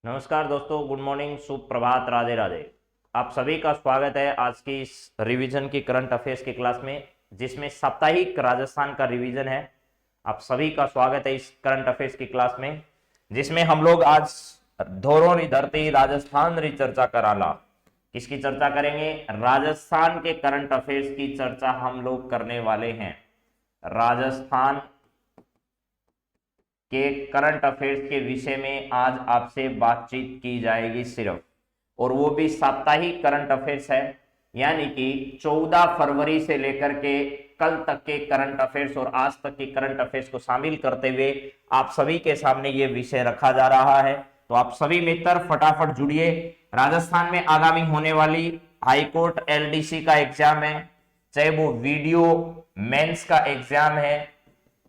नमस्कार दोस्तों, good morning, शुभ प्रभात, राधे राधे। आप सभी का स्वागत है आज की इस रिवीजन की करंट अफेयर्स की क्लास में, जिसमें साप्ताहिक राजस्थान का रिवीजन है। आप सभी का स्वागत है इस करंट अफेयर्स की क्लास में, जिसमें हम लोग आज धोरो री धरती राजस्थान री चर्चा कराला। किसकी चर्चा करेंगे? राजस्थान के करंट अफेयर्स की चर्चा हम लोग करने वाले हैं। राजस्थान के करंट अफेयर्स के विषय में आज आपसे बातचीत की जाएगी सिर्फ, और वो भी साप्ताहिक करंट अफेयर्स है, यानी कि 14 फरवरी से लेकर के कल तक के करंट अफेयर्स और आज तक के करंट अफेयर्स को शामिल करते हुए आप सभी के सामने ये विषय रखा जा रहा है। तो आप सभी मित्र फटाफट जुड़िए। राजस्थान में आगामी होने वाली हाईकोर्ट एलडीसी का एग्जाम है, चाहे वो वीडियो मेंस का एग्जाम है,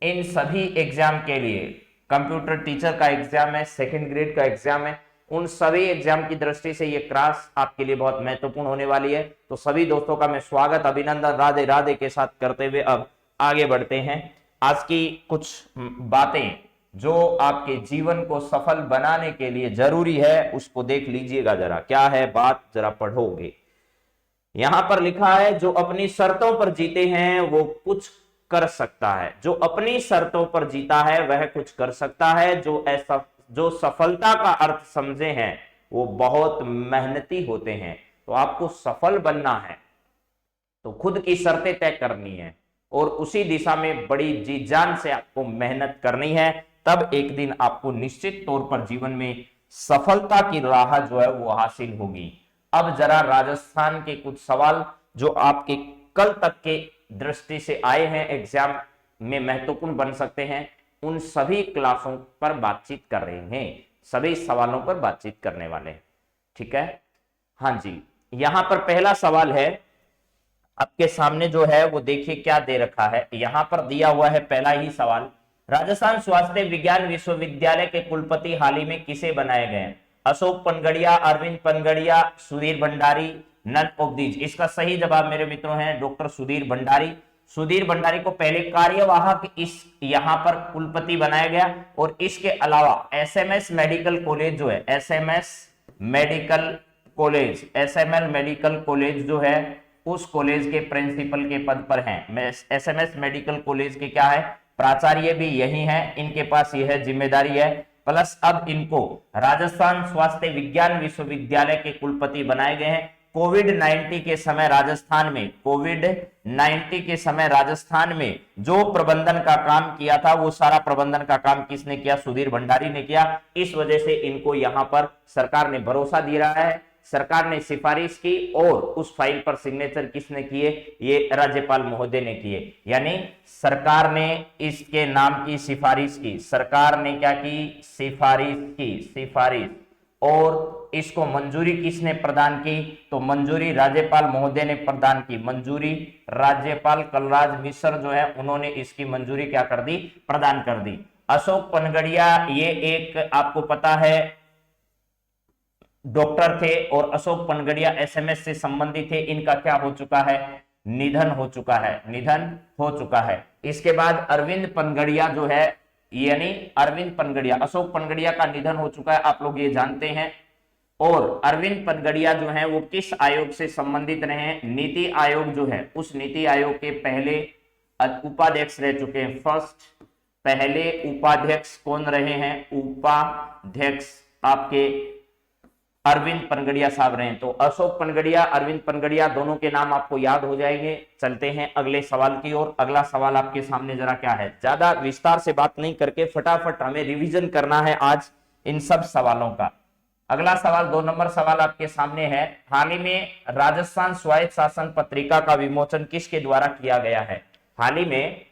इन सभी एग्जाम के लिए कंप्यूटर टीचर का एग्जाम है, सेकंड ग्रेड का एग्जाम है, उन सभी एग्जाम की दृष्टि से ये क्लास आपके लिए बहुत महत्वपूर्ण होने वाली है। तो सभी दोस्तों का मैं स्वागत, अभिनंदन, राधे राधे के साथ करते हुए अब आगे बढ़ते हैं। आज की कुछ बातें जो आपके जीवन को सफल बनाने के लिए जरूरी है, उसको देख लीजिएगा जरा। क्या है बात, जरा पढ़ोगे। यहां पर लिखा है, जो अपनी शर्तों पर जीते हैं वो कुछ कर सकता है। जो अपनी शर्तों पर जीता है वह कुछ कर सकता है। जो सफलता का अर्थ समझे हैं वो बहुत मेहनती होते हैं। तो आपको सफल बनना है तो खुद की शर्तें तय करनी है और उसी दिशा में बड़ी जी जान से आपको मेहनत करनी है। तब एक दिन आपको निश्चित तौर पर जीवन में सफलता की राह जो है वो हासिल होगी। अब जरा राजस्थान के कुछ सवाल जो आपके कल तक के दृष्टि से आए हैं, एग्जाम में महत्वपूर्ण बन सकते हैं, उन सभी क्लासों पर बातचीत कर रहे हैं, सभी सवालों पर बातचीत करने वाले हैं। ठीक है, हाँ जी। यहां पर पहला सवाल है आपके सामने, जो है वो देखिए क्या दे रखा है। यहां पर दिया हुआ है पहला ही सवाल, राजस्थान स्वास्थ्य विज्ञान विश्वविद्यालय के कुलपति हाल ही में किसे बनाए गए? Ashok Panagariya, Arvind Panagariya, Sudhir Bhandari, none of these. इसका सही जवाब मेरे मित्रों है डॉक्टर सुधीर भंडारी। सुधीर भंडारी को पहले कार्यवाहक इस यहां पर कुलपति बनाया गया, और इसके अलावा एसएमएस मेडिकल कॉलेज जो है, एसएमएल मेडिकल कॉलेज जो है, उस कॉलेज के प्रिंसिपल के पद पर हैं। एसएमएस मेडिकल कॉलेज के क्या है, प्राचार्य भी यही हैं, इनके पास यह जिम्मेदारी है। प्लस अब इनको राजस्थान स्वास्थ्य विज्ञान विश्वविद्यालय के कुलपति बनाए गए हैं। कोविड-19 के समय राजस्थान में जो प्रबंधन का काम किया था, वो सारा प्रबंधन का काम किसने किया? सुधीर भंडारी ने किया। इस वजह से इनको यहां पर सरकार ने भरोसा दिया है, सरकार ने सिफारिश की, और उस फाइल पर सिग्नेचर किसने किए? ये राज्यपाल महोदय ने किए। यानी सरकार ने इसके नाम की सिफारिश की। सरकार ने क्या की? सिफारिश। और इसको मंजूरी किसने प्रदान की? तो मंजूरी राज्यपाल महोदय ने प्रदान की। मंजूरी राज्यपाल कलराज मिश्र जो है, उन्होंने इसकी मंजूरी क्या कर दी? प्रदान कर दी। अशोक पनगड़िया, ये एक आपको पता है डॉक्टर थे, और अशोक पनगड़िया एसएमएस से संबंधित थे। इनका क्या हो चुका है? निधन हो चुका है। इसके बाद अरविंद पनगड़िया जो है, यानी अरविंद पनगड़िया, अशोक पनगड़िया का निधन हो चुका है, आप लोग ये जानते हैं। और अरविंद पनगड़िया जो है वो किस आयोग से संबंधित रहे हैं? नीति आयोग जो है, उस नीति आयोग के पहले उपाध्यक्ष रह चुके हैं। पहले उपाध्यक्ष कौन रहे हैं? उपाध्यक्ष आपके अरविंद पनगड़िया साहब रहे। तो अशोक पनगड़िया, अरविंद पनगड़िया, दोनों के नाम आपको याद हो जाएंगे। चलते हैं अगले सवाल की ओर। अगला सवाल आपके सामने जरा क्या है, ज्यादा विस्तार से बात नहीं करके फटाफट हमें रिवीजन करना है आज इन सब सवालों का। अगला सवाल, 2 नंबर सवाल आपके सामने है। हाल ही में राजस्थान स्वायत्त शासन पत्रिका का विमोचन किसके द्वारा किया गया है? हाल ही में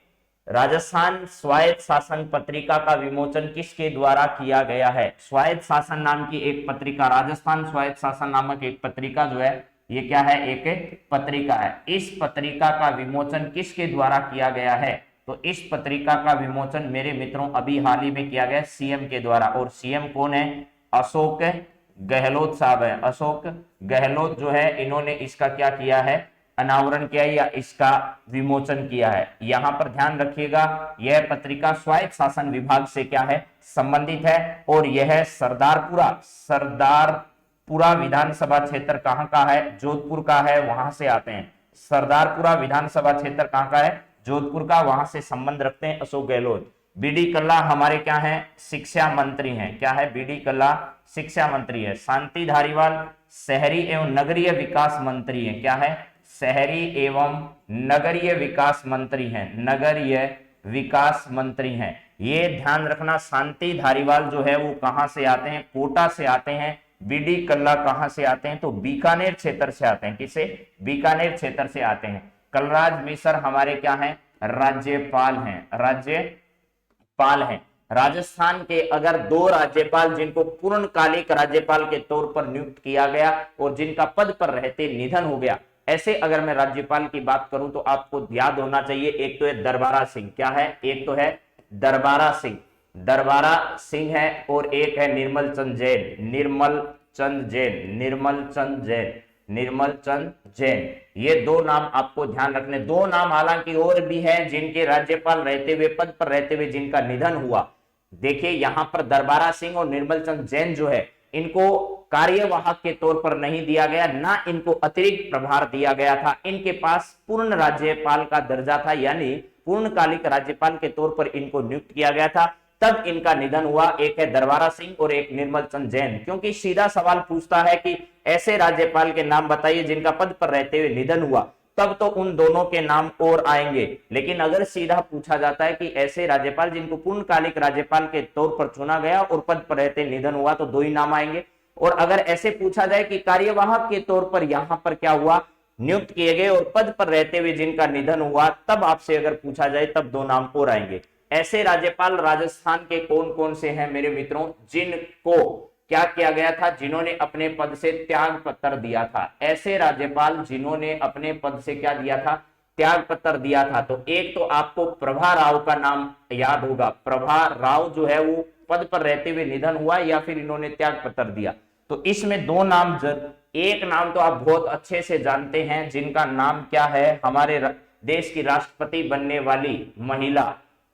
राजस्थान स्वायत्त शासन पत्रिका का विमोचन किसके द्वारा किया गया है? स्वायत्त शासन नाम की एक पत्रिका, राजस्थान स्वायत्त शासन नामक एक पत्रिका जो है, ये क्या है? एक पत्रिका है। इस पत्रिका का विमोचन किसके द्वारा किया गया है? तो इस पत्रिका का विमोचन मेरे मित्रों अभी हाल ही में किया गया सीएम के द्वारा। और सीएम कौन है? अशोक गहलोत साहब है। अशोक गहलोत जो है, इन्होंने इसका क्या किया है? अनावरण किया या इसका विमोचन किया है। यहां पर ध्यान रखिएगा, यह पत्रिका स्वायत्त शासन विभाग से क्या है, संबंधित है। और यह सरदारपुरा विधानसभा क्षेत्र कहां का है, जोधपुर का है, वहां से आते हैं। सरदारपुरा विधानसभा क्षेत्र कहां का है, जोधपुर का, वहां से संबंध रखते हैं अशोक गहलोत। बीडी कल्ला हमारे क्या है, शिक्षा मंत्री हैं। क्या है, बीडी कल्ला शिक्षा मंत्री है। शांति धारीवाल शहरी एवं नगरीय विकास मंत्री है। क्या है, शहरी एवं नगरीय विकास मंत्री हैं, नगरीय विकास मंत्री हैं। ये ध्यान रखना, शांति धारीवाल जो है वो कहां से आते हैं, कोटा से आते हैं। बीडी कल्ला कहां से आते हैं, तो बीकानेर क्षेत्र से आते हैं। किसे, बीकानेर क्षेत्र से आते हैं। कलराज मिश्र हमारे क्या हैं, राज्यपाल हैं, राज्यपाल हैं। राजस्थान के अगर 2 राज्यपाल जिनको पूर्णकालिक राज्यपाल के तौर पर नियुक्त किया गया और जिनका पद पर रहते निधन हो गया, ऐसे अगर मैं राज्यपाल की बात करूं तो आपको याद होना चाहिए, एक तो है दरबारा सिंह। क्या है, एक तो है दरबारा सिंह, दरबारा सिंह है, और एक है निर्मल चंद जैन, निर्मल चंद जैन, निर्मल चंद जैन, निर्मल चंद जैन। ये 2 नाम आपको ध्यान रखने। 2 नाम हालांकि और भी हैं जिनके राज्यपाल रहते हुए, पद पर रहते हुए जिनका निधन हुआ। देखिए यहां पर दरबारा सिंह और निर्मल चंद जैन जो है, इनको कार्यवाहक के तौर पर नहीं दिया गया, ना इनको अतिरिक्त प्रभार दिया गया था। इनके पास पूर्ण राज्यपाल का दर्जा था, यानी पूर्णकालिक राज्यपाल के तौर पर इनको नियुक्त किया गया था, तब इनका निधन हुआ। एक है दरबारा सिंह और एक निर्मल चंद जैन। क्योंकि सीधा सवाल पूछता है कि ऐसे राज्यपाल के नाम बताइए जिनका पद पर रहते हुए निधन हुआ, तब तो उन दोनों के नाम और आएंगे। लेकिन अगर सीधा पूछा जाता है कि ऐसे राज्यपाल जिनको पूर्णकालिक राज्यपाल के तौर पर चुना गया और पद पर रहते निधन हुआ, तो 2 ही नाम आएंगे। और अगर ऐसे पूछा जाए कि कार्यवाहक के तौर पर यहां पर क्या हुआ, नियुक्त किए गए और पद पर रहते हुए जिनका निधन हुआ, तब आपसे अगर पूछा जाए तब 2 नाम और आएंगे। ऐसे राज्यपाल राजस्थान के कौन कौन से हैं मेरे मित्रों, जिनको क्या किया गया था, जिन्होंने अपने पद से त्याग पत्र दिया था। ऐसे राज्यपाल जिन्होंने अपने पद से क्या दिया था, त्याग पत्र दिया था। तो एक तो आपको प्रभा राव का नाम याद होगा। प्रभा राव जो है वो पद पर रहते हुए निधन हुआ या फिर इन्होंने त्याग पत्र दिया। तो इसमें 2 नाम, एक नाम तो आप बहुत अच्छे से जानते हैं जिनका नाम क्या है, हमारे देश की राष्ट्रपति बनने वाली महिला,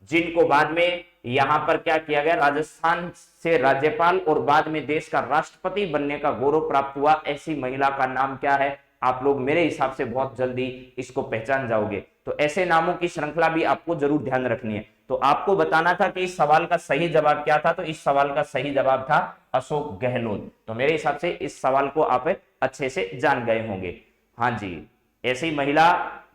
जिनको बाद में यहां पर क्या किया गया, राजस्थान से राज्यपाल और बाद में देश का राष्ट्रपति बनने का गौरव प्राप्त हुआ। ऐसी महिला का नाम क्या है, आप लोग मेरे हिसाब से बहुत जल्दी इसको पहचान जाओगे। तो ऐसे नामों की श्रृंखला भी आपको जरूर ध्यान रखनी है। तो आपको बताना था कि इस सवाल का सही जवाब क्या था, तो इस सवाल का सही जवाब था अशोक गहलोत। तो मेरे हिसाब से इस सवाल को आप अच्छे से जान गए होंगे। हाँ जी, ऐसी महिला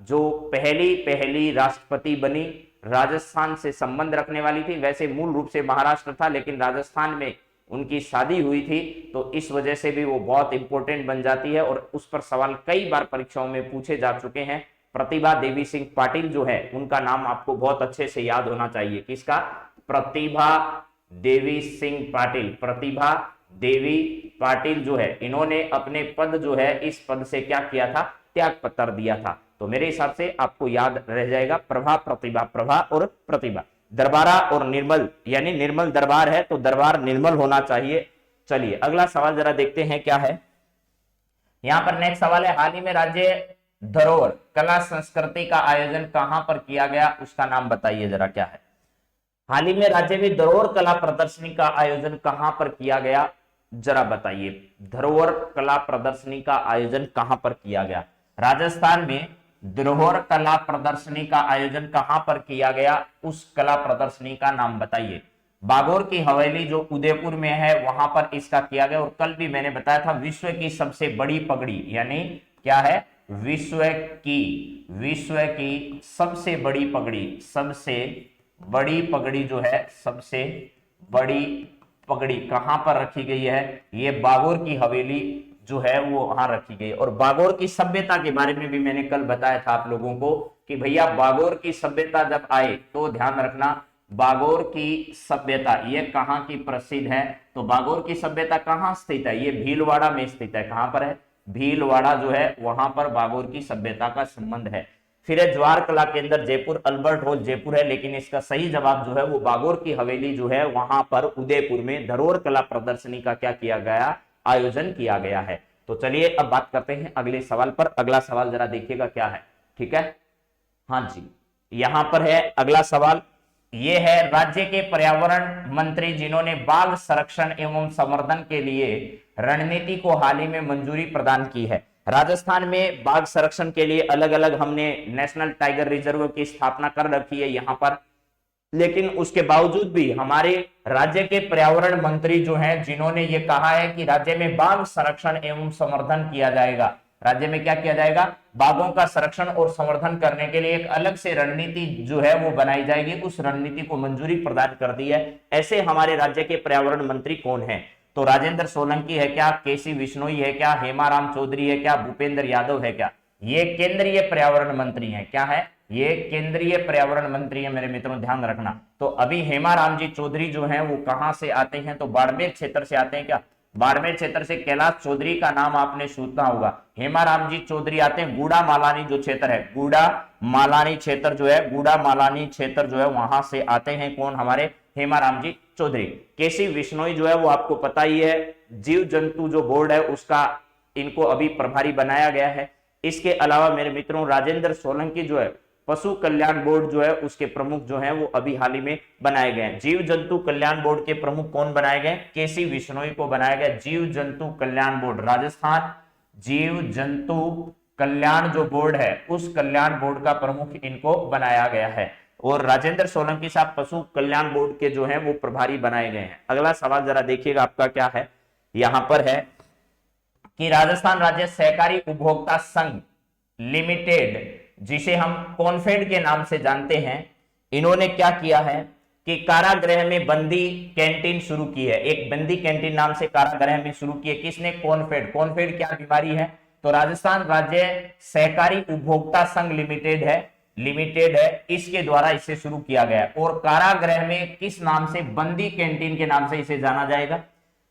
जो पहली राष्ट्रपति बनी, राजस्थान से संबंध रखने वाली थी। वैसे मूल रूप से महाराष्ट्र था, लेकिन राजस्थान में उनकी शादी हुई थी, तो इस वजह से भी वो बहुत इंपॉर्टेंट बन जाती है और उस पर सवाल कई बार परीक्षाओं में पूछे जा चुके हैं। प्रतिभा देवी सिंह पाटिल जो है, उनका नाम आपको बहुत अच्छे से याद होना चाहिए। किसका, प्रतिभा देवी सिंह पाटिल। प्रतिभा देवी पाटिल जो है, इन्होंने अपने पद जो है, इस पद से क्या किया था, त्याग पत्र दिया था। तो मेरे हिसाब से आपको याद रह जाएगा प्रभा, प्रतिभा, प्रभा और प्रतिभा। दरबारा और निर्मल, यानी निर्मल दरबार है तो दरबार निर्मल होना चाहिए। चलिए अगला सवाल जरा देखते हैं क्या है। यहां पर नेक्स्ट सवाल है, हाल ही में राज्य धरोहर कला संस्कृति का आयोजन कहां पर किया गया, उसका नाम बताइए जरा क्या है। हाल ही में राज्य में धरोहर कला प्रदर्शनी का आयोजन कहां पर किया गया, जरा बताइए। धरोहर कला प्रदर्शनी का आयोजन कहां पर किया गया, राजस्थान में धरोहर कला प्रदर्शनी का आयोजन कहां पर किया गया, उस कला प्रदर्शनी का नाम बताइए। बागोर की हवेली जो उदयपुर में है, वहां पर इसका किया गया। और कल भी मैंने बताया था, विश्व की सबसे बड़ी पगड़ी, यानी क्या है, विश्व की सबसे बड़ी पगड़ी, सबसे बड़ी पगड़ी जो है, सबसे बड़ी पगड़ी कहां पर रखी गई है, ये बागोर की हवेली जो है वो वहां रखी गई। और बागोर की सभ्यता के बारे में भी मैंने कल बताया था आप लोगों को कि भैया बागोर की सभ्यता जब आए तो ध्यान रखना, बागोर की सभ्यता ये कहां की प्रसिद्ध है, तो बागोर की सभ्यता कहां स्थित है, ये भीलवाड़ा में स्थित है। कहां पर है, भीलवाड़ा जो है वहां पर बागोर की सभ्यता का संबंध है। फिर है ज्वार कला केंद्र जयपुर, अल्बर्ट हॉल जयपुर है, लेकिन इसका सही जवाब जो है वो बागोर की हवेली जो है वहां पर उदयपुर में धरोहर कला प्रदर्शनी का क्या किया गया, आयोजन किया गया है। तो चलिए अब बात करते हैं अगले सवाल पर। अगला सवाल जरा देखिएगा क्या है, ठीक है। हाँ जी, यहां पर है अगला सवाल। ये है राज्य के पर्यावरण मंत्री जिन्होंने बाघ संरक्षण एवं संवर्धन के लिए रणनीति को हाल ही में मंजूरी प्रदान की है। राजस्थान में बाघ संरक्षण के लिए अलग अलग हमने नेशनल टाइगर रिजर्व की स्थापना कर रखी है यहां पर, लेकिन उसके बावजूद भी हमारे राज्य के पर्यावरण मंत्री जो हैं, जिन्होंने ये कहा है कि राज्य में बाघ संरक्षण एवं संवर्धन किया जाएगा। राज्य में क्या किया जाएगा? बाघों का संरक्षण और संवर्धन करने के लिए एक अलग से रणनीति जो है वो बनाई जाएगी। उस रणनीति को मंजूरी प्रदान कर दी है। ऐसे हमारे राज्य के पर्यावरण मंत्री कौन है? तो राजेंद्र सोलंकी है क्या, केसी विश्नोई है क्या, हेमाराम चौधरी है क्या, भूपेंद्र यादव है क्या? ये केंद्रीय पर्यावरण मंत्री हैं। क्या है? ये केंद्रीय पर्यावरण मंत्री है मेरे मित्रों, ध्यान रखना। तो अभी हेमाराम जी चौधरी जो हैं वो कहां से आते हैं? तो बाड़मेर क्षेत्र से आते हैं क्या? बाड़मेर क्षेत्र से कैलाश चौधरी का नाम आपने सुना होगा। हेमाराम जी चौधरी आते हैं गूड़ा मालानी जो क्षेत्र है, गूड़ा मालानी क्षेत्र जो है, गूड़ा मालानी क्षेत्र जो है वहां से आते हैं। कौन? हमारे हेमाराम जी चौधरी। केसी विश्नोई जो है वो आपको पता ही है, जीव जंतु जो बोर्ड है उसका इनको अभी प्रभारी बनाया गया है। इसके अलावा मेरे मित्रों राजेंद्र सोलंकी जो है पशु कल्याण बोर्ड जो है उसके प्रमुख जो हैं वो अभी हाल ही में बनाए गए हैं। जीव जंतु कल्याण बोर्ड के प्रमुख कौन बनाए गए? केसी विश्नोई को बनाया गया। जीव जंतु कल्याण बोर्ड, राजस्थान जीव जंतु कल्याण जो बोर्ड है उस कल्याण बोर्ड का प्रमुख इनको बनाया गया है। और राजेंद्र सोलंकी साहब पशु कल्याण बोर्ड के जो है वो प्रभारी बनाए गए हैं। अगला सवाल जरा देखिएगा आपका क्या है, यहां पर है कि राजस्थान राज्य सहकारी उपभोक्ता संघ लिमिटेड, जिसे हम कॉन्फेड के नाम से जानते हैं, इन्होंने क्या किया है कि कारागृह में बंदी कैंटीन शुरू की है। एक बंदी कैंटीन नाम से कारागृह में शुरू की है। किसने? कॉन्फेड। कॉन्फेड क्या बीमारी है? तो राजस्थान राज्य सहकारी उपभोक्ता संघ लिमिटेड है, इसके द्वारा इसे शुरू किया गया। और कारागृह में किस नाम से? बंदी कैंटीन के नाम से इसे जाना जाएगा,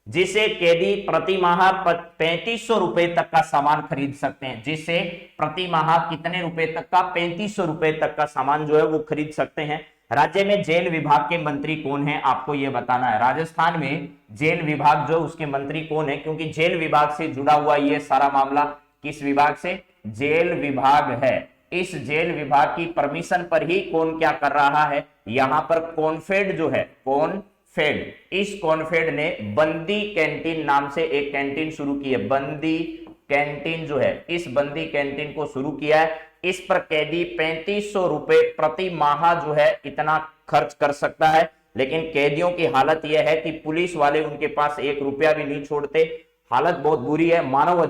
जिसे कैदी प्रति माह 3500 रुपए तक का सामान खरीद सकते हैं। जिससे प्रति माह कितने रुपए तक का? 3500 रुपए तक का सामान जो है वो खरीद सकते हैं। राज्य में जेल विभाग के मंत्री कौन है? आपको यह बताना है। राजस्थान में जेल विभाग जो उसके मंत्री कौन है? क्योंकि जेल विभाग से जुड़ा हुआ ये सारा मामला किस विभाग से? जेल विभाग है। इस जेल विभाग की परमिशन पर ही कौन क्या कर रहा है? यहां पर कॉन्फेड जो है, कॉन्फेड, इस कॉन्फेड ने बंदी कैंटीन नाम से एक कैंटीन शुरू की है। बंदी कैंटीन जो है, इस बंदी कैंटीन को शुरू किया है। इस पर कैदी 3500 रुपए प्रति माह जो है इतना खर्च कर सकता है। लेकिन कैदियों की हालत यह है कि पुलिस वाले उनके पास 1 रुपया भी नहीं छोड़ते। हालत बहुत बुरी है। मानव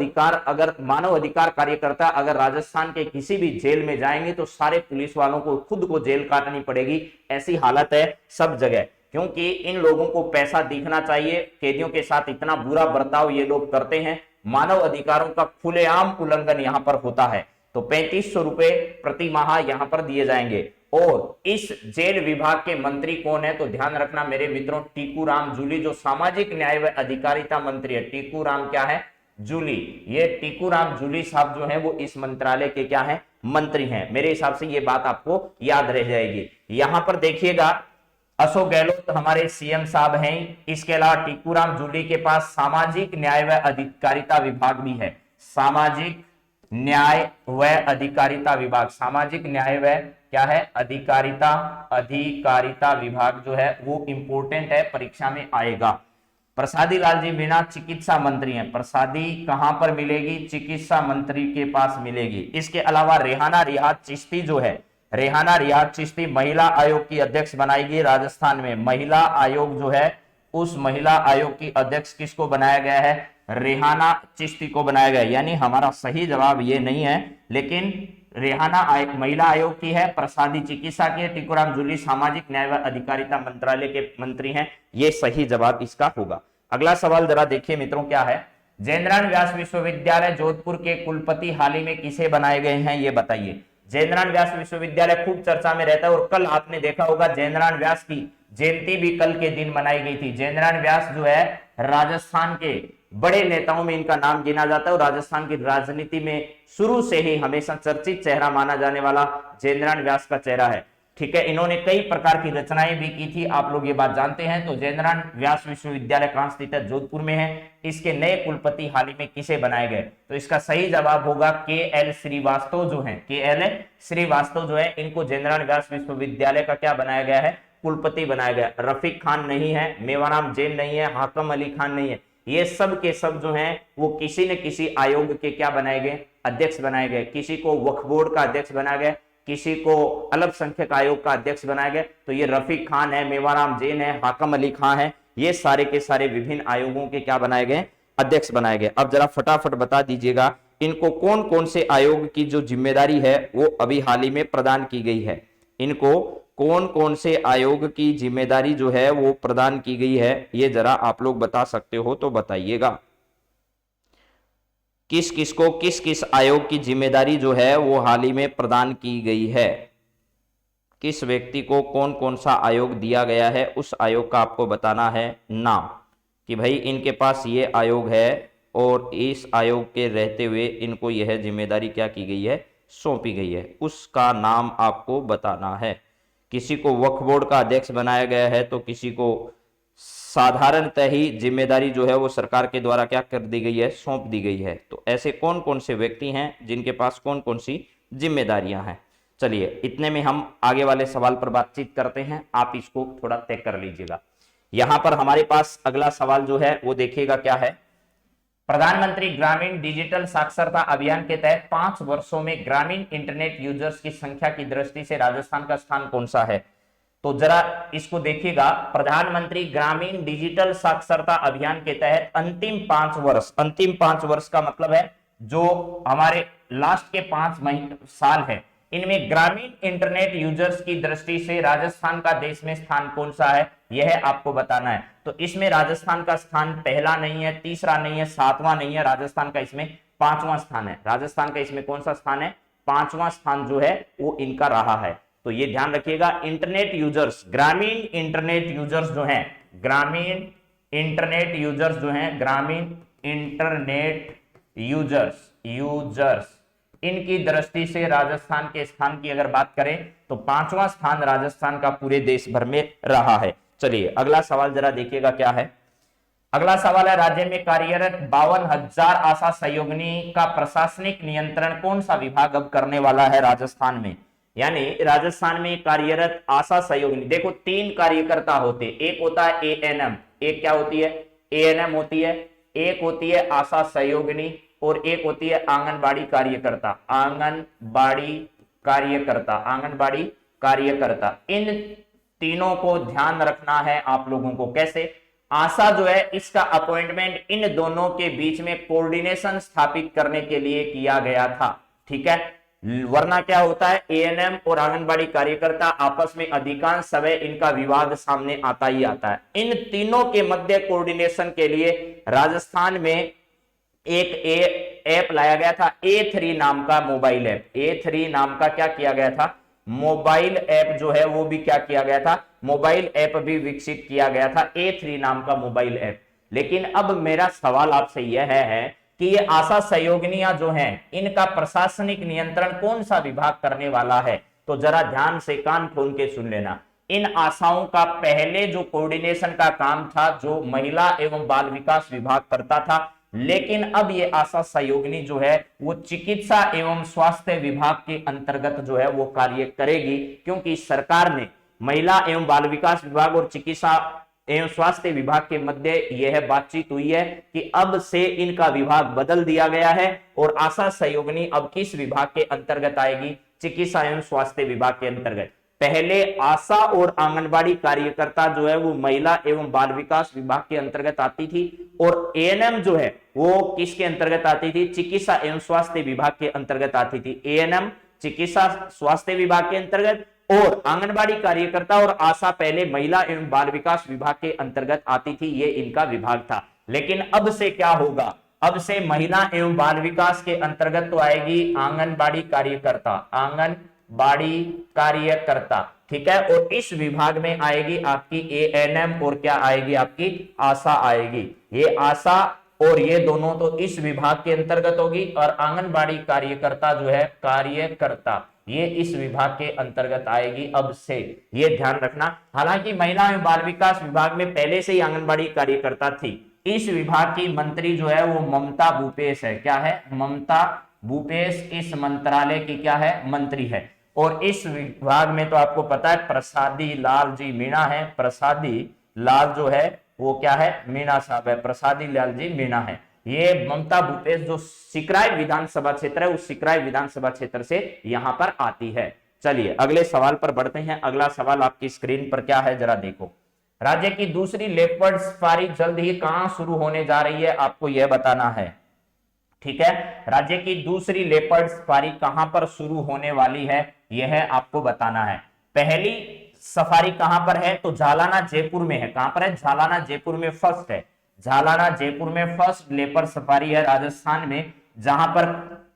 अधिकार कार्यकर्ता अगर राजस्थान के किसी भी जेल में जाएंगे तो सारे पुलिस वालों को खुद को जेल काटनी पड़ेगी। ऐसी हालत है सब जगह, क्योंकि इन लोगों को पैसा दिखना चाहिए। कैदियों के साथ इतना बुरा बर्ताव ये लोग करते हैं। मानव अधिकारों का खुलेआम उल्लंघन यहां पर होता है। तो 3500 रुपए प्रति माह यहां पर दिए जाएंगे। और इस जेल विभाग के मंत्री कौन है? तो ध्यान रखना मेरे मित्रों, टीकूराम जूली, जो सामाजिक न्याय व अधिकारिता मंत्री है। टीकूराम क्या है? जूली। ये टीकूराम जूली साहब जो है वो इस मंत्रालय के क्या है? मंत्री हैं। मेरे हिसाब से ये बात आपको याद रह जाएगी। यहां पर देखिएगा अशोक गहलोत हमारे सीएम साहब हैं। इसके अलावा टीकूराम जूली के पास सामाजिक न्याय व अधिकारिता विभाग भी है। सामाजिक न्याय व अधिकारिता विभाग, सामाजिक न्याय व क्या है? अधिकारिता विभाग जो है वो इंपॉर्टेंट है, परीक्षा में आएगा। प्रसादी लाल जी मीणा चिकित्सा मंत्री हैं। प्रसादी कहां पर मिलेगी? चिकित्सा मंत्री के पास मिलेगी। इसके अलावा रेहाना रियाज चिश्ती जो है, रेहाना रियाज चिश्ती महिला आयोग की अध्यक्ष बनाएगी राजस्थान में। महिला आयोग जो है उस महिला आयोग की अध्यक्ष किसको बनाया गया है? रेहाना चिश्ती को बनाया गया। यानी हमारा सही जवाब ये नहीं है, लेकिन रेहाना महिला आयोग की है, प्रसादी चिकित्सा की है, टीकूराम जूली सामाजिक न्याय व अधिकारिता मंत्रालय के मंत्री हैं। ये सही जवाब इसका होगा। अगला सवाल जरा देखिए मित्रों क्या है। जयेंद्रनाथ व्यास विश्वविद्यालय जोधपुर के कुलपति हाल ही में किसे बनाए गए हैं? ये बताइए। जयेंद्रनाथ व्यास विश्वविद्यालय खूब चर्चा में रहता है और कल आपने देखा होगा जयेंद्रनाथ व्यास की जयंती भी कल के दिन मनाई गई थी। जयेंद्रनाथ व्यास जो है राजस्थान के बड़े नेताओं में इनका नाम गिना जाता है और राजस्थान की राजनीति में शुरू से ही हमेशा चर्चित चेहरा माना जाने वाला जयेंद्रनाथ व्यास का चेहरा है। ठीक है, इन्होंने कई प्रकार की रचनाएं भी की थी, आप लोग ये बात जानते हैं। तो जयनारायण व्यास विश्वविद्यालय कहां स्थित है? जोधपुर में है। इसके नए कुलपति हाल ही में किसे बनाए गए? तो इसका सही जवाब होगा के एल श्रीवास्तव जो है, के एल श्रीवास्तव जो है, इनको जयनारायण व्यास विश्वविद्यालय का क्या बनाया गया है? कुलपति बनाया गया। रफीक खान नहीं है, मेवाराम जैन नहीं है, हाकम अली खान नहीं है, ये सब के सब जो हैं वो किसी न किसी आयोग के क्या बनाए गए? अध्यक्ष बनाए गए। किसी को वक्फ बोर्ड का अध्यक्ष बनाया गया, किसी को अल्पसंख्यक आयोग का अध्यक्ष बनाया गया। तो ये रफीक खान है, मेवाराम जैन है, हाकम अली खान है, ये सारे के सारे विभिन्न आयोगों के क्या बनाए गए? अध्यक्ष बनाए गए। अब जरा फटाफट बता दीजिएगा इनको कौन कौन से आयोग की जो जिम्मेदारी है वो अभी हाल ही में प्रदान की गई है। इनको कौन कौन से आयोग की जिम्मेदारी जो है वो प्रदान की गई है, ये जरा आप लोग बता सकते हो तो बताइएगा। किस किस को किस किस आयोग की जिम्मेदारी जो है वो हाल ही में प्रदान की गई है? किस व्यक्ति को कौन कौन सा आयोग दिया गया है, उस आयोग का आपको बताना है नाम, कि भाई इनके पास ये आयोग है और इस आयोग के रहते हुए इनको यह जिम्मेदारी क्या की गई है? सौंपी गई है। उसका नाम आपको बताना है। किसी को वक्फ बोर्ड का अध्यक्ष बनाया गया है, तो किसी को साधारणतः ही जिम्मेदारी जो है वो सरकार के द्वारा क्या कर दी गई है? सौंप दी गई है। तो ऐसे कौन कौन से व्यक्ति हैं जिनके पास कौन कौन सी जिम्मेदारियां हैं? चलिए इतने में हम आगे वाले सवाल पर बातचीत करते हैं, आप इसको थोड़ा तय कर लीजिएगा। यहां पर हमारे पास अगला सवाल जो है वो देखिएगा क्या है। प्रधानमंत्री ग्रामीण डिजिटल साक्षरता अभियान के तहत 5 वर्षों में ग्रामीण इंटरनेट यूजर्स की संख्या की दृष्टि से राजस्थान का स्थान कौन सा है? तो जरा इसको देखिएगा। प्रधानमंत्री ग्रामीण डिजिटल साक्षरता अभियान के तहत अंतिम 5 वर्ष का मतलब है जो हमारे लास्ट के 5 साल है, इनमें ग्रामीण इंटरनेट यूजर्स की दृष्टि से राजस्थान का देश में स्थान कौन सा है, यह आपको बताना है। तो इसमें राजस्थान का स्थान पहला नहीं है, तीसरा नहीं है, 7वां नहीं है, राजस्थान का इसमें 5वां स्थान है। राजस्थान का इसमें कौन सा स्थान है? 5वां स्थान जो है वो इनका रहा है। तो ये ध्यान रखिएगा। इंटरनेट यूजर्स, ग्रामीण इंटरनेट यूजर्स जो हैं, ग्रामीण इंटरनेट यूजर्स जो हैं, ग्रामीण इंटरनेट यूजर्स इनकी दृष्टि से राजस्थान के स्थान की अगर बात करें तो 5वां स्थान राजस्थान का पूरे देश भर में रहा है। चलिए अगला सवाल जरा देखिएगा क्या है। अगला सवाल है, राज्य में कार्यरत 52,000 आशा सहयोगिनी का प्रशासनिक नियंत्रण कौन सा विभाग अब करने वाला है राजस्थान में? यानी राजस्थान में कार्यरत आशा सहयोगिनी, देखो 3 कार्यकर्ता होते, एक होता है एएनएम, एक क्या होती है? एएनएम होती है, एक होती है आशा सहयोगिनी और एक होती है आंगनबाड़ी कार्यकर्ता। आंगनबाड़ी कार्यकर्ता, इन तीनों को ध्यान रखना है आप लोगों को। कैसे? आशा जो है इसका अपॉइंटमेंट इन दोनों के बीच में कोऑर्डिनेशन स्थापित करने के लिए किया गया था, ठीक है। वरना क्या होता है, एएनएम और आंगनबाड़ी कार्यकर्ता आपस में अधिकांश समय इनका विवाद सामने आता ही आता है। इन तीनों के मध्य कोऑर्डिनेशन के लिए राजस्थान में एक ऐप लाया गया था, A3 नाम का मोबाइल ऐप। A3 नाम का क्या किया गया था? मोबाइल ऐप जो है वो भी क्या किया गया था? मोबाइल ऐप भी विकसित किया गया था, A3 नाम का मोबाइल ऐप। लेकिन अब मेरा सवाल आपसे यह है कि ये आशा सहयोगिनियां जो हैं इनका प्रशासनिक नियंत्रण कौन सा विभाग करने वाला है? तो जरा ध्यान से कान खोल के सुन लेना। इन आशाओं का पहले जो कोऑर्डिनेशन का काम था जो महिला एवं बाल विकास विभाग करता था, लेकिन अब ये आशा सहयोगिनी जो है वो चिकित्सा एवं स्वास्थ्य विभाग के अंतर्गत जो है वो कार्य करेगी, क्योंकि सरकार ने महिला एवं बाल विकास विभाग और चिकित्सा एवं स्वास्थ्य विभाग के मध्य यह बातचीत हुई है कि अब से इनका विभाग बदल दिया गया है और आशा सहयोगिनी अब किस विभाग के अंतर्गत आएगी? चिकित्सा एवं स्वास्थ्य विभाग के अंतर्गत। पहले आशा और आंगनबाड़ी कार्यकर्ता जो है वो महिला एवं बाल विकास विभाग के अंतर्गत आती थी और एएनएम जो है वो किसके अंतर्गत आती थी? चिकित्सा एवं स्वास्थ्य विभाग के अंतर्गत आती थी। एएनएम चिकित्सा स्वास्थ्य विभाग के अंतर्गत और आंगनबाड़ी कार्यकर्ता और आशा पहले महिला एवं बाल विकास विभाग के अंतर्गत आती थी, ये इनका विभाग था। लेकिन अब से क्या होगा? अब से महिला एवं बाल विकास के अंतर्गत तो आएगी आंगनबाड़ी कार्यकर्ता, ठीक है। और इस विभाग में आएगी आपकी एएनएम और क्या आएगी? आपकी आशा आएगी। ये आशा और ये दोनों तो इस विभाग के अंतर्गत होगी और आंगनबाड़ी कार्यकर्ता जो है ये इस विभाग के अंतर्गत आएगी अब से, ये ध्यान रखना। हालांकि महिला एवं बाल विकास विभाग में पहले से ही आंगनबाड़ी कार्यकर्ता थी। इस विभाग की मंत्री जो है वो ममता भूपेश है। क्या है? ममता भूपेश इस मंत्रालय की क्या है? मंत्री है। और इस विभाग में तो आपको पता है प्रसादी लाल जी मीणा है। प्रसादी लाल जो है वो क्या है? मीणा साहब है। प्रसादी लाल जी मीणा है। ये ममता भूपेश जो सिकराय विधानसभा क्षेत्र है उस सिकराय विधानसभा क्षेत्र से यहां पर आती है। चलिए अगले सवाल पर बढ़ते हैं। अगला सवाल आपकी स्क्रीन पर क्या है जरा देखो। राज्य की दूसरी लेपर्ड सफारी जल्द ही कहां शुरू होने जा रही है, आपको यह बताना है। ठीक है, राज्य की दूसरी लेपर्ड सफारी कहां पर शुरू होने वाली है यह आपको बताना है। पहली सफारी कहां पर है? तो झालाना जयपुर में है। कहां पर है? झालाना जयपुर में फर्स्ट है। झालाना जयपुर में फर्स्ट लेपर्ड सफारी है राजस्थान में, जहां पर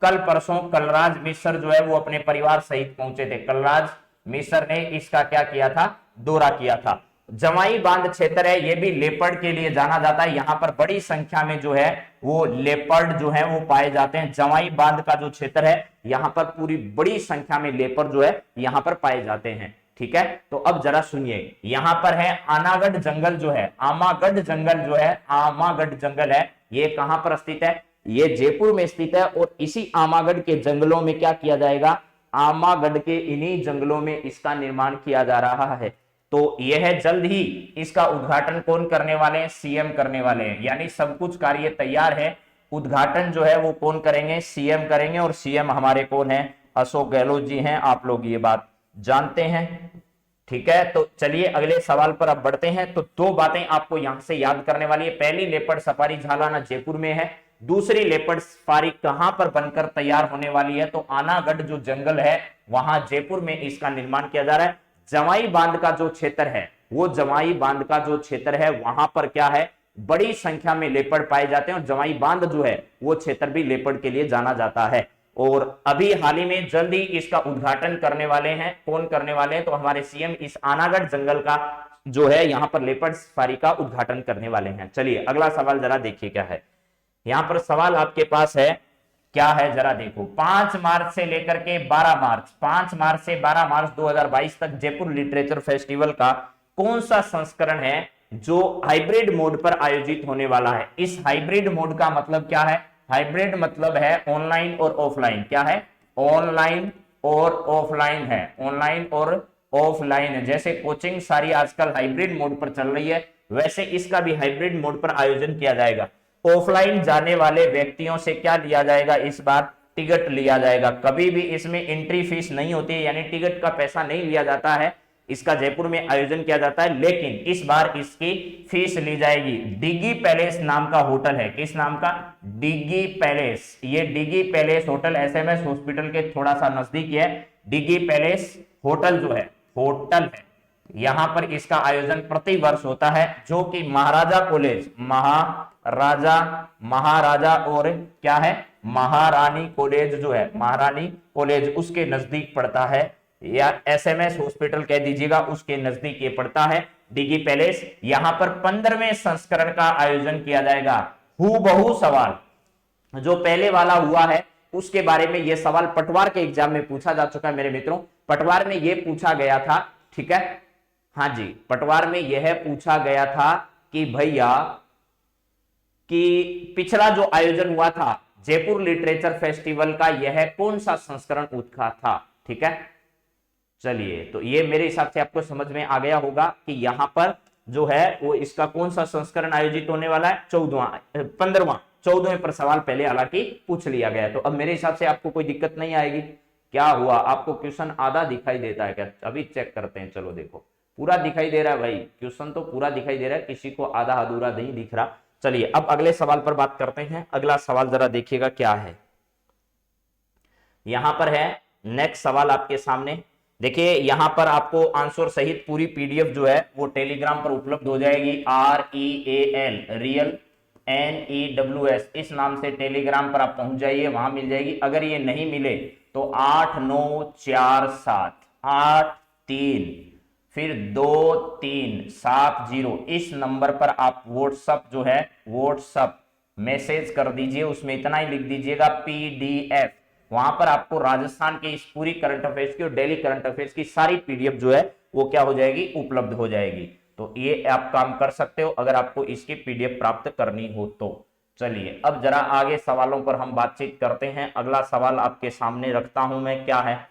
कल परसों कलराज मिश्र जो है वो अपने परिवार सहित पहुंचे थे। कलराज मिश्र ने इसका क्या किया था? दौरा किया था। जवाई बांध क्षेत्र है, यह भी लेपर्ड के लिए जाना जाता है। यहां पर बड़ी संख्या में जो है वो लेपर्ड जो है वो पाए जाते हैं। जवाई बांध का जो क्षेत्र है यहां पर पूरी बड़ी संख्या में लेपर्ड जो है यहां पर पाए जाते हैं। ठीक है, तो अब जरा सुनिए, यहां पर है आनागढ़ जंगल जो है, आमागढ़ जंगल जो है, आमागढ़ जंगल है, ये कहां पर स्थित है? ये जयपुर में स्थित है। और इसी आमागढ़ के जंगलों में क्या किया जाएगा? आमागढ़ के इन्हीं जंगलों में इसका निर्माण किया जा रहा है। तो यह जल्द ही इसका उद्घाटन कौन करने वाले हैं? सीएम करने वाले हैं। यानी सब कुछ कार्य तैयार है, उद्घाटन जो है वो कौन करेंगे? सीएम करेंगे। और सीएम हमारे कौन है? अशोक गहलोत जी हैं। आप लोग ये बात जानते हैं। ठीक है, तो चलिए अगले सवाल पर अब बढ़ते हैं। तो दो बातें आपको यहां से याद करने वाली है। पहली लेपर्ड सफारी झालाना जयपुर में है। दूसरी लेपर्ड सफारी कहां पर बनकर तैयार होने वाली है? तो आनागढ़ जो जंगल है वहां जयपुर में इसका निर्माण किया जा रहा है। जवाई बांध का जो क्षेत्र है, वो जवाई बांध का जो क्षेत्र है वहां पर क्या है? बड़ी संख्या में लेपर्ड पाए जाते हैं। और जवाई बांध जो है वो क्षेत्र भी लेपर्ड के लिए जाना जाता है। और अभी हाल ही में जल्द ही इसका उद्घाटन करने वाले हैं। कौन करने वाले हैं? तो हमारे सीएम इस आनागढ़ जंगल का जो है यहां पर लेपर्ड सफारी का उद्घाटन करने वाले हैं। चलिए अगला सवाल जरा देखिए क्या है। यहां पर सवाल आपके पास है, क्या है जरा देखो। 5 मार्च से लेकर के 12 मार्च, 5 मार्च से 12 मार्च 2022 तक जयपुर लिटरेचर फेस्टिवल का कौन सा संस्करण है जो हाइब्रिड मोड पर आयोजित होने वाला है? इस हाइब्रिड मोड का मतलब क्या है? हाइब्रिड मतलब है ऑनलाइन और ऑफलाइन। क्या है? ऑनलाइन और ऑफलाइन है। ऑनलाइन और ऑफलाइन है। जैसे कोचिंग सारी आजकल हाइब्रिड मोड पर चल रही है, वैसे इसका भी हाइब्रिड मोड पर आयोजन किया जाएगा। ऑफलाइन जाने वाले व्यक्तियों से क्या लिया जाएगा? इस बार टिकट लिया जाएगा। कभी भी इसमें एंट्री फीस नहीं होती है, यानी टिकट का पैसा नहीं लिया जाता है। इसका जयपुर में आयोजन किया जाता है, लेकिन इस बार इसकी फीस ली जाएगी। डिगी पैलेस नाम का होटल है। किस नाम का? डिगी पैलेस। ये डिगी पैलेस होटल एसएमएस हॉस्पिटल के थोड़ा सा नजदीक है। डिगी पैलेस होटल जो है, होटल है, यहां पर इसका आयोजन प्रति वर्ष होता है, जो कि महाराजा कॉलेज, महाराजा और क्या है? महारानी कॉलेज जो है, महारानी कॉलेज उसके नजदीक पड़ता है, या एसएमएस हॉस्पिटल कह दीजिएगा, उसके नजदीक ये पड़ता है डिगी पैलेस। यहां पर 15वें संस्करण का आयोजन किया जाएगा। हूबहू सवाल जो पहले वाला हुआ है उसके बारे में यह सवाल पटवार के एग्जाम में पूछा जा चुका है मेरे मित्रों। पटवार में यह पूछा गया था, ठीक है, हाँ जी, पटवार में यह पूछा गया था कि भैया कि पिछला जो आयोजन हुआ था जयपुर लिटरेचर फेस्टिवल का, यह कौन सा संस्करण उसका था? ठीक है, चलिए तो ये मेरे हिसाब से आपको समझ में आ गया होगा कि यहां पर जो है वो इसका कौन सा संस्करण आयोजित होने वाला है? 14वें पर सवाल पहले हालांकि पूछ लिया गया है। तो अब मेरे हिसाब से आपको कोई दिक्कत नहीं आएगी। क्या हुआ, आपको क्वेश्चन आधा दिखाई देता है क्या? अभी चेक करते हैं। चलो देखो, पूरा दिखाई दे रहा है भाई, क्वेश्चन तो पूरा दिखाई दे रहा है, किसी को आधा अधूरा नहीं दिख रहा। चलिए अब अगले सवाल पर बात करते हैं। अगला सवाल जरा देखिएगा क्या है। यहां पर है नेक्स्ट सवाल आपके सामने। देखिए यहां पर आपको आंसर सहित पूरी पीडीएफ जो है वो टेलीग्राम पर उपलब्ध हो जाएगी। REAL रियल NEWS इस नाम से टेलीग्राम पर आप पहुंच जाइए, वहां मिल जाएगी। अगर ये नहीं मिले तो 8947 83 फिर 2370 इस नंबर पर आप व्हाट्सएप जो है व्हाट्सएप मैसेज कर दीजिए। उसमें इतना ही लिख दीजिएगा PDF वहां पर आपको राजस्थान के इस पूरी करंट अफेयर्स की और डेली करंट अफेयर्स की सारी पीडीएफ जो है वो क्या हो जाएगी, उपलब्ध हो जाएगी। तो ये आप काम कर सकते हो अगर आपको इसकी पीडीएफ प्राप्त करनी हो तो। चलिए अब जरा आगे सवालों पर हम बातचीत करते हैं। अगला सवाल आपके सामने रखता हूं मैं, क्या है,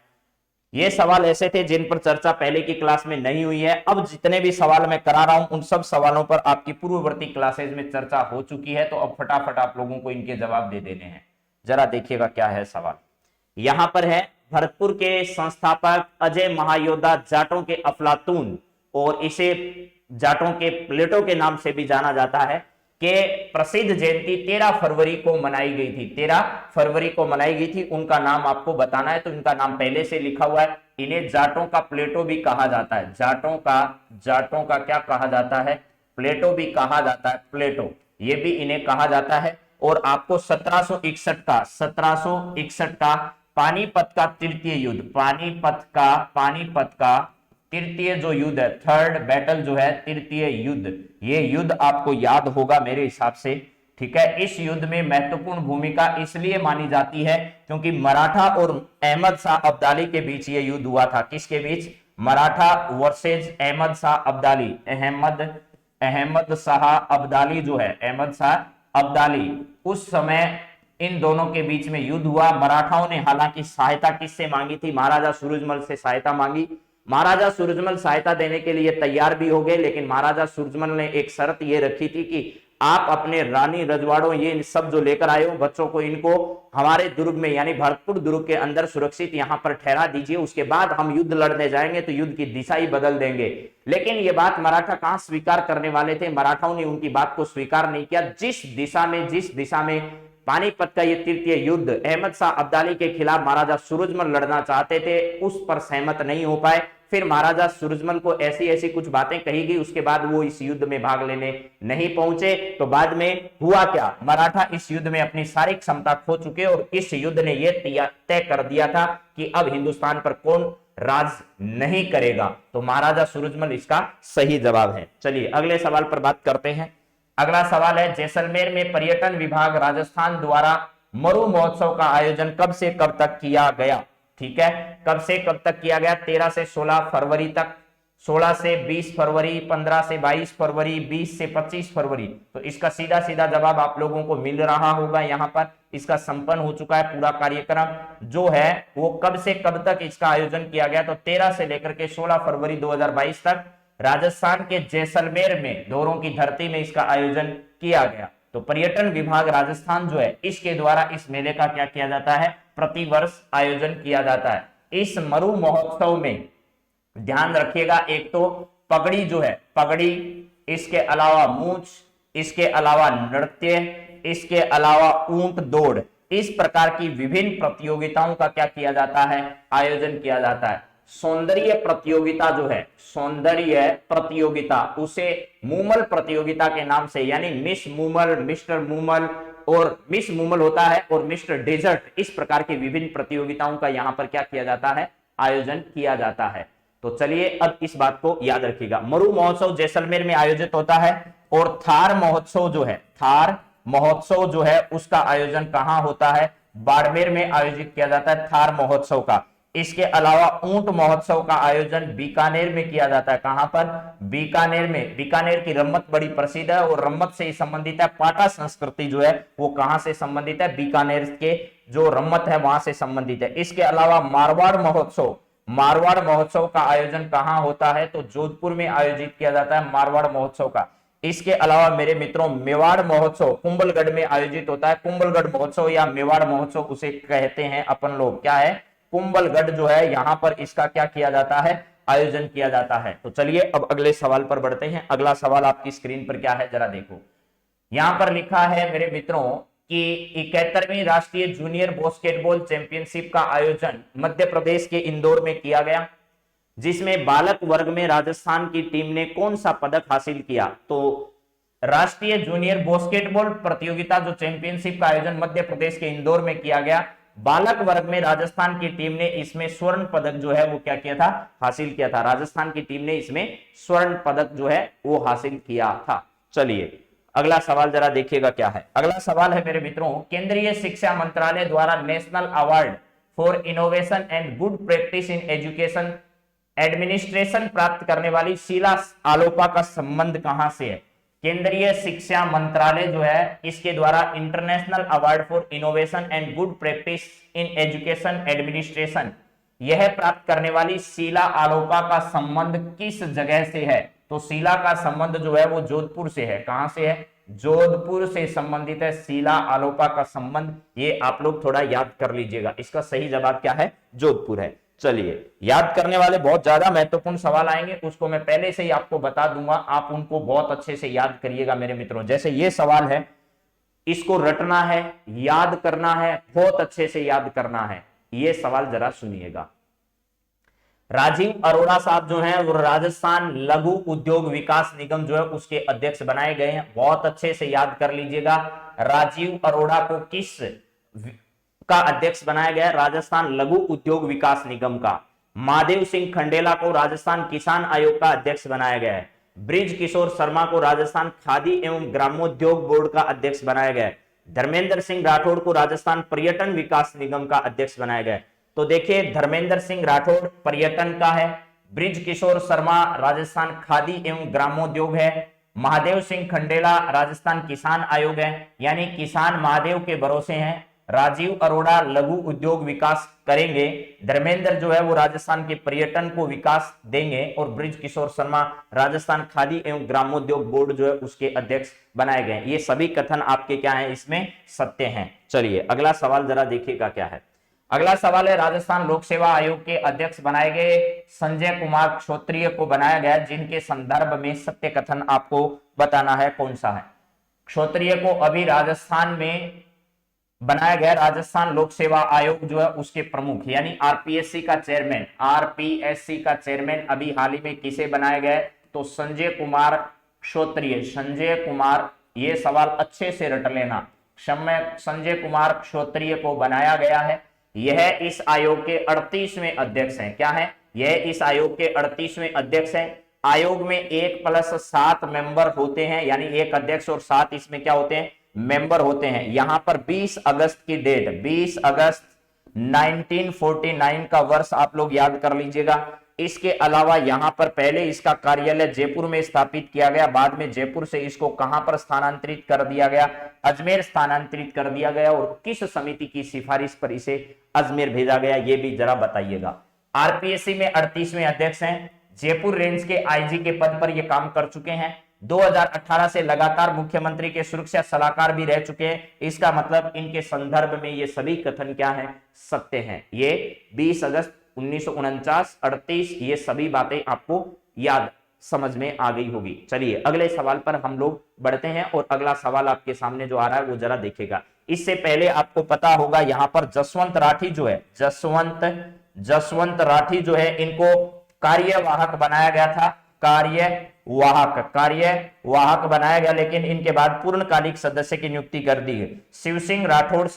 ये सवाल ऐसे थे जिन पर चर्चा पहले की क्लास में नहीं हुई है। अब जितने भी सवाल मैं करा रहा हूं उन सब सवालों पर आपकी पूर्ववर्ती क्लासेज में चर्चा हो चुकी है, तो अब फटाफट आप लोगों को इनके जवाब दे देने हैं। जरा देखिएगा क्या है सवाल। यहां पर है, भरतपुर के संस्थापक अजय महायोद्धा जाटों के अफलातून और इसे जाटों के प्लेटो के नाम से भी जाना जाता है के प्रसिद्ध जयंती 13 फरवरी को मनाई गई थी। 13 फरवरी को मनाई गई थी। उनका नाम आपको बताना है, तो इनका नाम पहले से लिखा हुआ है। इन्हें जाटों का प्लेटो भी कहा जाता है। जाटों का क्या कहा जाता है, प्लेटो भी कहा जाता है, प्लेटो ये भी इन्हें कहा जाता है। और आपको 1761 का पानीपत का तृतीय युद्ध, पानीपत का तृतीय जो युद्ध है, थर्ड बैटल जो है, तृतीय युद्ध, ये युद्ध आपको याद होगा मेरे हिसाब से। ठीक है, इस युद्ध में महत्वपूर्ण भूमिका इसलिए मानी जाती है क्योंकि मराठा और अहमद शाह अब्दाली के बीच ये युद्ध हुआ था। किसके बीच, मराठा वर्सेज अहमद शाह अब्दाली, अहमद शाह अब्दाली जो है, अहमद शाह अब्दाली, उस समय इन दोनों के बीच में युद्ध हुआ। मराठाओं ने हालांकि सहायता किससे मांगी थी, महाराजा सूरजमल से सहायता मांगी। महाराजा सूरजमल सहायता देने के लिए तैयार भी हो गए, लेकिन महाराजा सूरजमल ने एक शर्त ये रखी थी कि आप अपने रानी रजवाड़ों ये सब जो लेकर आए हो बच्चों को, इनको हमारे दुर्ग में यानी भरतपुर दुर्ग के अंदर सुरक्षित यहां पर ठहरा दीजिए, उसके बाद हम युद्ध लड़ने जाएंगे तो युद्ध की दिशा ही बदल देंगे। लेकिन ये बात मराठा कहां स्वीकार करने वाले थे, मराठाओं ने उनकी बात को स्वीकार नहीं किया। जिस दिशा में पानीपत का ये तृतीय युद्ध अहमद शाह अब्दाली के खिलाफ महाराजा सूरजमल लड़ना चाहते थे, उस पर सहमत नहीं हो पाए। फिर महाराजा सूरजमल को ऐसी कुछ बातें कही गई, उसके बाद वो इस युद्ध में भाग लेने नहीं पहुंचे। तो बाद में हुआ क्या, मराठा इस युद्ध में अपनी सारी क्षमता खो चुके और इस युद्ध ने यह तय कर दिया था कि अब हिंदुस्तान पर कौन राज नहीं करेगा। तो महाराजा सूरजमल इसका सही जवाब है। चलिए अगले सवाल पर बात करते हैं। अगला सवाल है, जैसलमेर में पर्यटन विभाग राजस्थान द्वारा मरु महोत्सव का आयोजन कब से कब तक किया गया। ठीक है, कब से कब तक किया गया, 13 से 16 फरवरी तक, 16 से 20 फरवरी, 15 से 22 फरवरी, 20 से 25 फरवरी। तो इसका सीधा सीधा जवाब आप लोगों को मिल रहा होगा। यहाँ पर इसका संपन्न हो चुका है पूरा कार्यक्रम जो है वो कब से कब तक इसका आयोजन किया गया। तो 13 से लेकर के 16 फरवरी 2022 तक राजस्थान के जैसलमेर में दोरों की धरती में इसका आयोजन किया गया। तो पर्यटन विभाग राजस्थान जो है इसके द्वारा इस मेले का क्या किया जाता है, प्रतिवर्ष आयोजन किया जाता है। इस मरु महोत्सव में ध्यान रखिएगा, एक तो पगड़ी जो है, पगड़ी, इसके अलावा मूंछ, इसके अलावा नृत्य, इसके अलावा ऊंट दौड़, इस प्रकार की विभिन्न प्रतियोगिताओं का क्या किया जाता है, आयोजन किया जाता है। सौंदर्य प्रतियोगिता जो है, सौंदर्य प्रतियोगिता, उसे मूमल प्रतियोगिता के नाम से, यानी मिस मूमल, मिस्टर मूमल और मिस मूमल होता है और मिस्टर डेजर्ट, इस प्रकार की विभिन्न प्रतियोगिताओं का यहां पर क्या किया जाता है, आयोजन किया जाता है। तो चलिए अब इस बात को याद रखिएगा। मरु महोत्सव जैसलमेर में आयोजित होता है और थार महोत्सव जो है, थार महोत्सव जो है उसका आयोजन कहां होता है, बाड़मेर में आयोजित किया जाता है थार महोत्सव का। इसके अलावा ऊंट महोत्सव का आयोजन बीकानेर में किया जाता है। कहां पर, बीकानेर में। बीकानेर की रम्मत बड़ी प्रसिद्ध है और रम्मत से संबंधित है, पाटा संस्कृति जो है वो कहां से संबंधित है, बीकानेर के जो रम्मत है वहां से संबंधित है। इसके अलावा मारवाड़ महोत्सव का आयोजन कहां होता है, तो जोधपुर में आयोजित किया जाता है मारवाड़ महोत्सव का। इसके अलावा मेरे मित्रों मेवाड़ महोत्सव कुंभलगढ़ में आयोजित होता है। कुंभलगढ़ महोत्सव या मेवाड़ महोत्सव उसे कहते हैं अपन लोग, क्या है, कुंभलगढ़ जो है, यहां पर इसका क्या किया जाता है, आयोजन किया जाता है। तो चलिए अब अगले सवाल पर बढ़ते हैं। अगला सवाल आपकी स्क्रीन पर क्या है, जरा देखो। यहां पर लिखा है मेरे मित्रों कि 71वीं राष्ट्रीय जूनियर बास्केटबॉल चैंपियनशिप का आयोजन मध्य प्रदेश के इंदौर में किया गया, जिसमें बालक वर्ग में राजस्थान की टीम ने कौन सा पदक हासिल किया। तो राष्ट्रीय जूनियर बास्केटबॉल प्रतियोगिता जो चैंपियनशिप का आयोजन मध्य प्रदेश के इंदौर में किया गया, बालक वर्ग में राजस्थान की टीम ने इसमें स्वर्ण पदक जो है वो क्या किया था, हासिल किया था। राजस्थान की टीम ने इसमें स्वर्ण पदक जो है वो हासिल किया था। चलिए अगला सवाल जरा देखिएगा क्या है। अगला सवाल है मेरे मित्रों, केंद्रीय शिक्षा मंत्रालय द्वारा national award for innovation and good practice in education administration प्राप्त करने वाली शीला आलोपा का संबंध कहां से है? केंद्रीय शिक्षा मंत्रालय जो है इसके द्वारा international award for innovation and good practice in education administration यह प्राप्त करने वाली शीला आलोपा का संबंध किस जगह से है? तो शीला का संबंध जो है वो जोधपुर से है। कहां से है? जोधपुर से संबंधित है शीला आलोपा का संबंध। ये आप लोग थोड़ा याद कर लीजिएगा। इसका सही जवाब क्या है? जोधपुर है। चलिए, याद करने वाले बहुत ज्यादा महत्वपूर्ण सवाल आएंगे, उसको मैं पहले से ही आपको बता दूंगा, आप उनको बहुत अच्छे से याद करिएगा मेरे मित्रों। जैसे ये सवाल है, इसको रटना है, याद करना है, बहुत अच्छे से याद करना है। ये सवाल जरा सुनिएगा। राजीव अरोड़ा साहब जो हैं वो राजस्थान लघु उद्योग विकास निगम जो है उसके अध्यक्ष बनाए गए हैं। बहुत अच्छे से याद कर लीजिएगा, राजीव अरोड़ा को किस का अध्यक्ष बनाया गया? राजस्थान लघु उद्योग विकास निगम का। महादेव सिंह खंडेला को राजस्थान किसान आयोग का अध्यक्ष बनाया गया है। ब्रिज किशोर शर्मा को राजस्थान खादी एवं ग्रामोद्योग बोर्ड का अध्यक्ष बनाया गया है। धर्मेंद्र सिंह राठौड़ को राजस्थान पर्यटन विकास निगम का अध्यक्ष बनाया गया है। तो देखिए, धर्मेंद्र सिंह राठौड़ पर्यटन का है, ब्रिज किशोर शर्मा राजस्थान खादी एवं ग्रामोद्योग है, महादेव सिंह खंडेला राजस्थान किसान आयोग है, यानी किसान महादेव के भरोसे हैं। राजीव अरोड़ा लघु उद्योग विकास करेंगे, धर्मेंद्र जो है वो राजस्थान के पर्यटन को विकास देंगे, और ब्रिज किशोर शर्मा राजस्थान खादी एवं ग्रामोद्योग बोर्ड जो है उसके अध्यक्ष बनाए गए। ये सभी कथन आपके क्या हैं? इसमें सत्य हैं। चलिए, अगला सवाल जरा देखिएगा क्या है। अगला सवाल है, राजस्थान लोक सेवा आयोग के अध्यक्ष बनाए गए संजय कुमार क्षत्रिय को बनाया गया, जिनके संदर्भ में सत्य कथन आपको बताना है कौन सा है। क्षत्रिय को अभी राजस्थान में बनाया गया, राजस्थान लोक सेवा आयोग जो है उसके प्रमुख, यानी आरपीएससी का चेयरमैन, आरपीएससी का चेयरमैन अभी हाल ही में किसे बनाया गया? तो संजय कुमार क्षत्रिय। संजय कुमार, ये सवाल अच्छे से रट लेना, संजय कुमार क्षत्रिय को बनाया गया है। यह इस आयोग के 38वें अध्यक्ष हैं। क्या है? यह इस आयोग के 38वें अध्यक्ष हैं। आयोग में 1+7 मेंबर होते हैं, यानी एक अध्यक्ष और 7 इसमें क्या होते हैं? मेंबर होते हैं। यहां पर 20 अगस्त की डेट, 20 अगस्त 1949 का वर्ष आप लोग याद कर लीजिएगा। इसके अलावा यहां पर पहले इसका कार्यालय जयपुर में स्थापित किया गया, बाद में जयपुर से इसको कहां पर स्थानांतरित कर दिया गया? अजमेर स्थानांतरित कर दिया गया। और किस समिति की सिफारिश पर इसे अजमेर भेजा गया, ये भी जरा बताइएगा। आरपीएससी में 38वें अध्यक्ष हैं, जयपुर रेंज के आईजी के पद पर ये काम कर चुके हैं। 2018 से लगातार मुख्यमंत्री के सुरक्षा सलाहकार भी रह चुके हैं। इसका मतलब इनके संदर्भ में ये सभी कथन क्या है? सत्य हैं। ये 20 अगस्त 1949, 38, ये सभी बातें आपको याद समझ में आ गई होगी। चलिए, अगले सवाल पर हम लोग बढ़ते हैं, और अगला सवाल आपके सामने जो आ रहा है वो जरा देखिएगा। इससे पहले आपको पता होगा यहां पर जसवंत राठी जो है, जसवंत राठी जो है, इनको कार्यवाहक बनाया गया था। कार्यवाहक बनाया गया, लेकिन इनके बाद पूर्णकालिक सदस्य की नियुक्ति कर दी है। शिव सिंह राठौड़,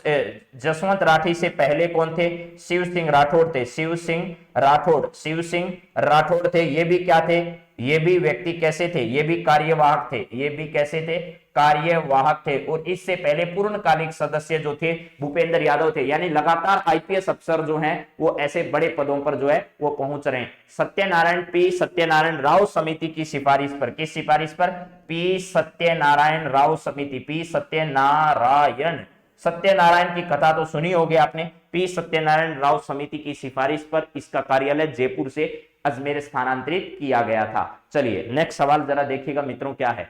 जसवंत राठी से पहले कौन थे? शिव सिंह राठौड़ थे। शिव सिंह राठौड़ थे। ये भी क्या थे? ये भी व्यक्ति कैसे थे? ये भी कार्यवाहक थे। ये भी कैसे थे? कार्यवाहक थे। और इससे पहले पूर्णकालिक सदस्य जो थे भूपेंद्र यादव थे। यानी लगातार आईपीएस अफसर जो हैं वो ऐसे बड़े पदों पर जो है वो पहुंच रहे हैं। सत्यनारायण राव समिति की सिफारिश पर, किस सिफारिश पर? पी सत्यनारायण राव समिति। सत्यनारायण की कथा तो सुनी होगी आपने। पी सत्यनारायण राव समिति की सिफारिश पर इसका कार्यालय जयपुर से अजमेर स्थानांतरित किया गया था। चलिए, नेक्स्ट सवाल जरा देखिएगा मित्रों क्या है।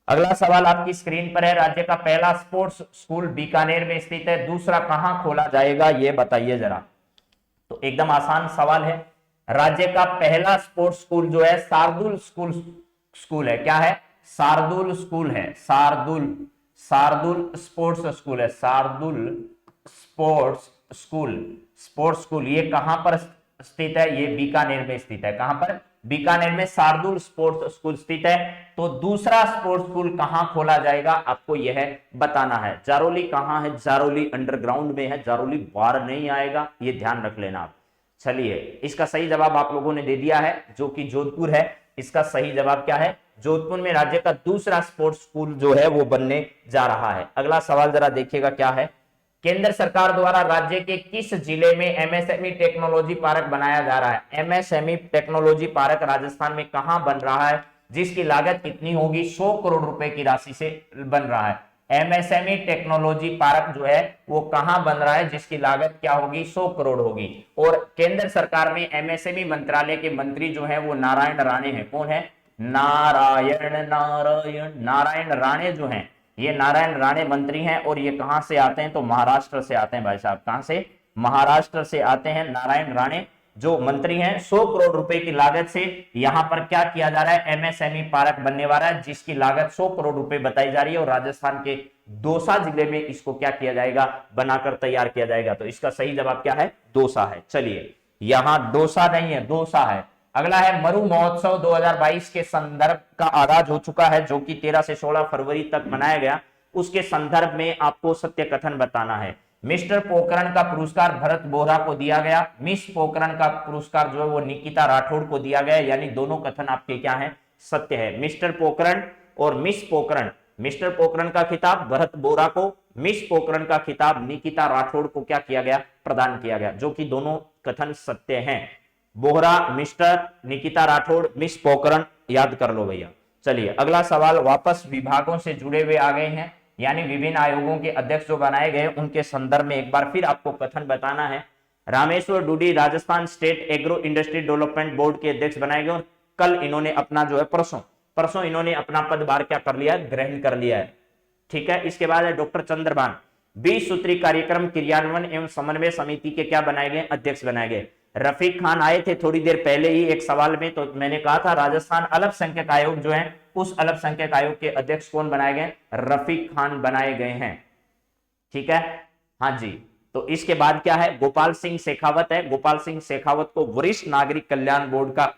अगला सवाल आपकी स्क्रीन पर है। राज्य का पहला स्पोर्ट्स स्कूल बीकानेर में स्थित है, दूसरा कहां खोला जाएगा, ये बताइए जरा। तो एकदम आसान सवाल है। राज्य का पहला स्पोर्ट्स स्कूल जो है शार्दुल स्कूल है। क्या है? शार्दुल स्कूल है। शार्दुल स्पोर्ट्स स्कूल है। शार्दुल स्पोर्ट्स स्कूल ये कहां पर स्थित है? ये बीकानेर में स्थित है। कहां पर? बीकानेर में शार्दुल स्पोर्ट्स स्कूल स्थित है। तो दूसरा स्पोर्ट्स स्कूल कहां खोला जाएगा आपको यह बताना है। जारोली कहां है? जारोली अंडरग्राउंड में है, जारोली बाहर नहीं आएगा, ये ध्यान रख लेना आप। चलिए, इसका सही जवाब आप लोगों ने दे दिया है जो कि जोधपुर है। इसका सही जवाब क्या है? जोधपुर में राज्य का दूसरा स्पोर्ट्स स्कूल जो है वो बनने जा रहा है। अगला सवाल जरा देखिएगा क्या है। केंद्र सरकार द्वारा राज्य के किस जिले में एमएसएमई टेक्नोलॉजी पार्क बनाया जा रहा है? एमएसएमई टेक्नोलॉजी पार्क राजस्थान में कहां बन रहा है, जिसकी लागत कितनी होगी? 100 करोड़ रुपए की राशि से बन रहा है। एमएसएमई टेक्नोलॉजी पार्क जो है वो कहां बन रहा है, जिसकी लागत क्या होगी? 100 करोड़ होगी। और केंद्र सरकार में एमएसएमई मंत्रालय के मंत्री जो है वो नारायण राणे हैं। कौन है? नारायण राणे जो हैं, ये नारायण राणे मंत्री हैं। और ये कहां से आते हैं? तो महाराष्ट्र से आते हैं भाई साहब। कहां से? महाराष्ट्र से आते हैं नारायण राणे जो मंत्री हैं। 100 करोड़ रुपए की लागत से यहां पर क्या किया जा रहा है? एमएसएमई पार्क बनने वाला है, जिसकी लागत 100 करोड़ रुपए बताई जा रही है। और राजस्थान के दौसा जिले में इसको क्या किया जाएगा? बनाकर तैयार किया जाएगा। तो इसका सही जवाब क्या है? दौसा है। चलिए, यहां दौसा नहीं है, दौसा है। अगला है मरु महोत्सव 2022 के संदर्भ का आगाज हो चुका है, जो कि 13 से 16 फरवरी तक मनाया गया। उसके संदर्भ में आपको सत्य कथन बताना है। मिस्टर पोखरण का पुरस्कार भरत बोहरा को दिया गया। मिस पोखरण का पुरस्कार जो है वो निकिता राठौड़ को दिया गया। यानी दोनों कथन आपके क्या है? सत्य है। मिस्टर पोखरण और मिस पोखरण, मिस्टर पोखरण का खिताब भरत बोहरा को, मिस पोखरण का खिताब निकिता राठौड़ को क्या किया गया? प्रदान किया गया, जो कि दोनों कथन सत्य हैं। बोहरा मिस्टर, निकिता राठौड़ मिस पोखरण, याद कर लो भैया। चलिए, अगला सवाल वापस विभागों से जुड़े हुए आ गए हैं, यानी विभिन्न आयोगों के अध्यक्ष जो बनाए गए उनके संदर्भ में एक बार फिर आपको कथन बताना है। Rameshwar Dudi Rajasthan state agro industry development board के अध्यक्ष बनाए गए और कल इन्होंने अपना जो है परसों इन्होंने अपना पदभार क्या कर लिया? ग्रहण कर लिया है। ठीक है। इसके बाद है डॉक्टर चंद्रभान, 20 सूत्री कार्यक्रम क्रियान्वयन एवं समन्वय समिति के क्या बनाए गए? अध्यक्ष बनाए गए। रफीक खान आए थे थोड़ी देर पहले ही एक सवाल में, तो मैंने कहा था राजस्थान अल्पसंख्यक आयोग जो है उस अल्पसंख्यक आयोग के अध्यक्ष कौन बनाए गए? रफीक खान बनाए गए हैं। ठीक है, हाँ जी। तो इसके बाद क्या है? गोपाल सिंह शेखावत है। गोपाल सिंह शेखावत को वरिष्ठ नागरिक कल्याण बोर्ड का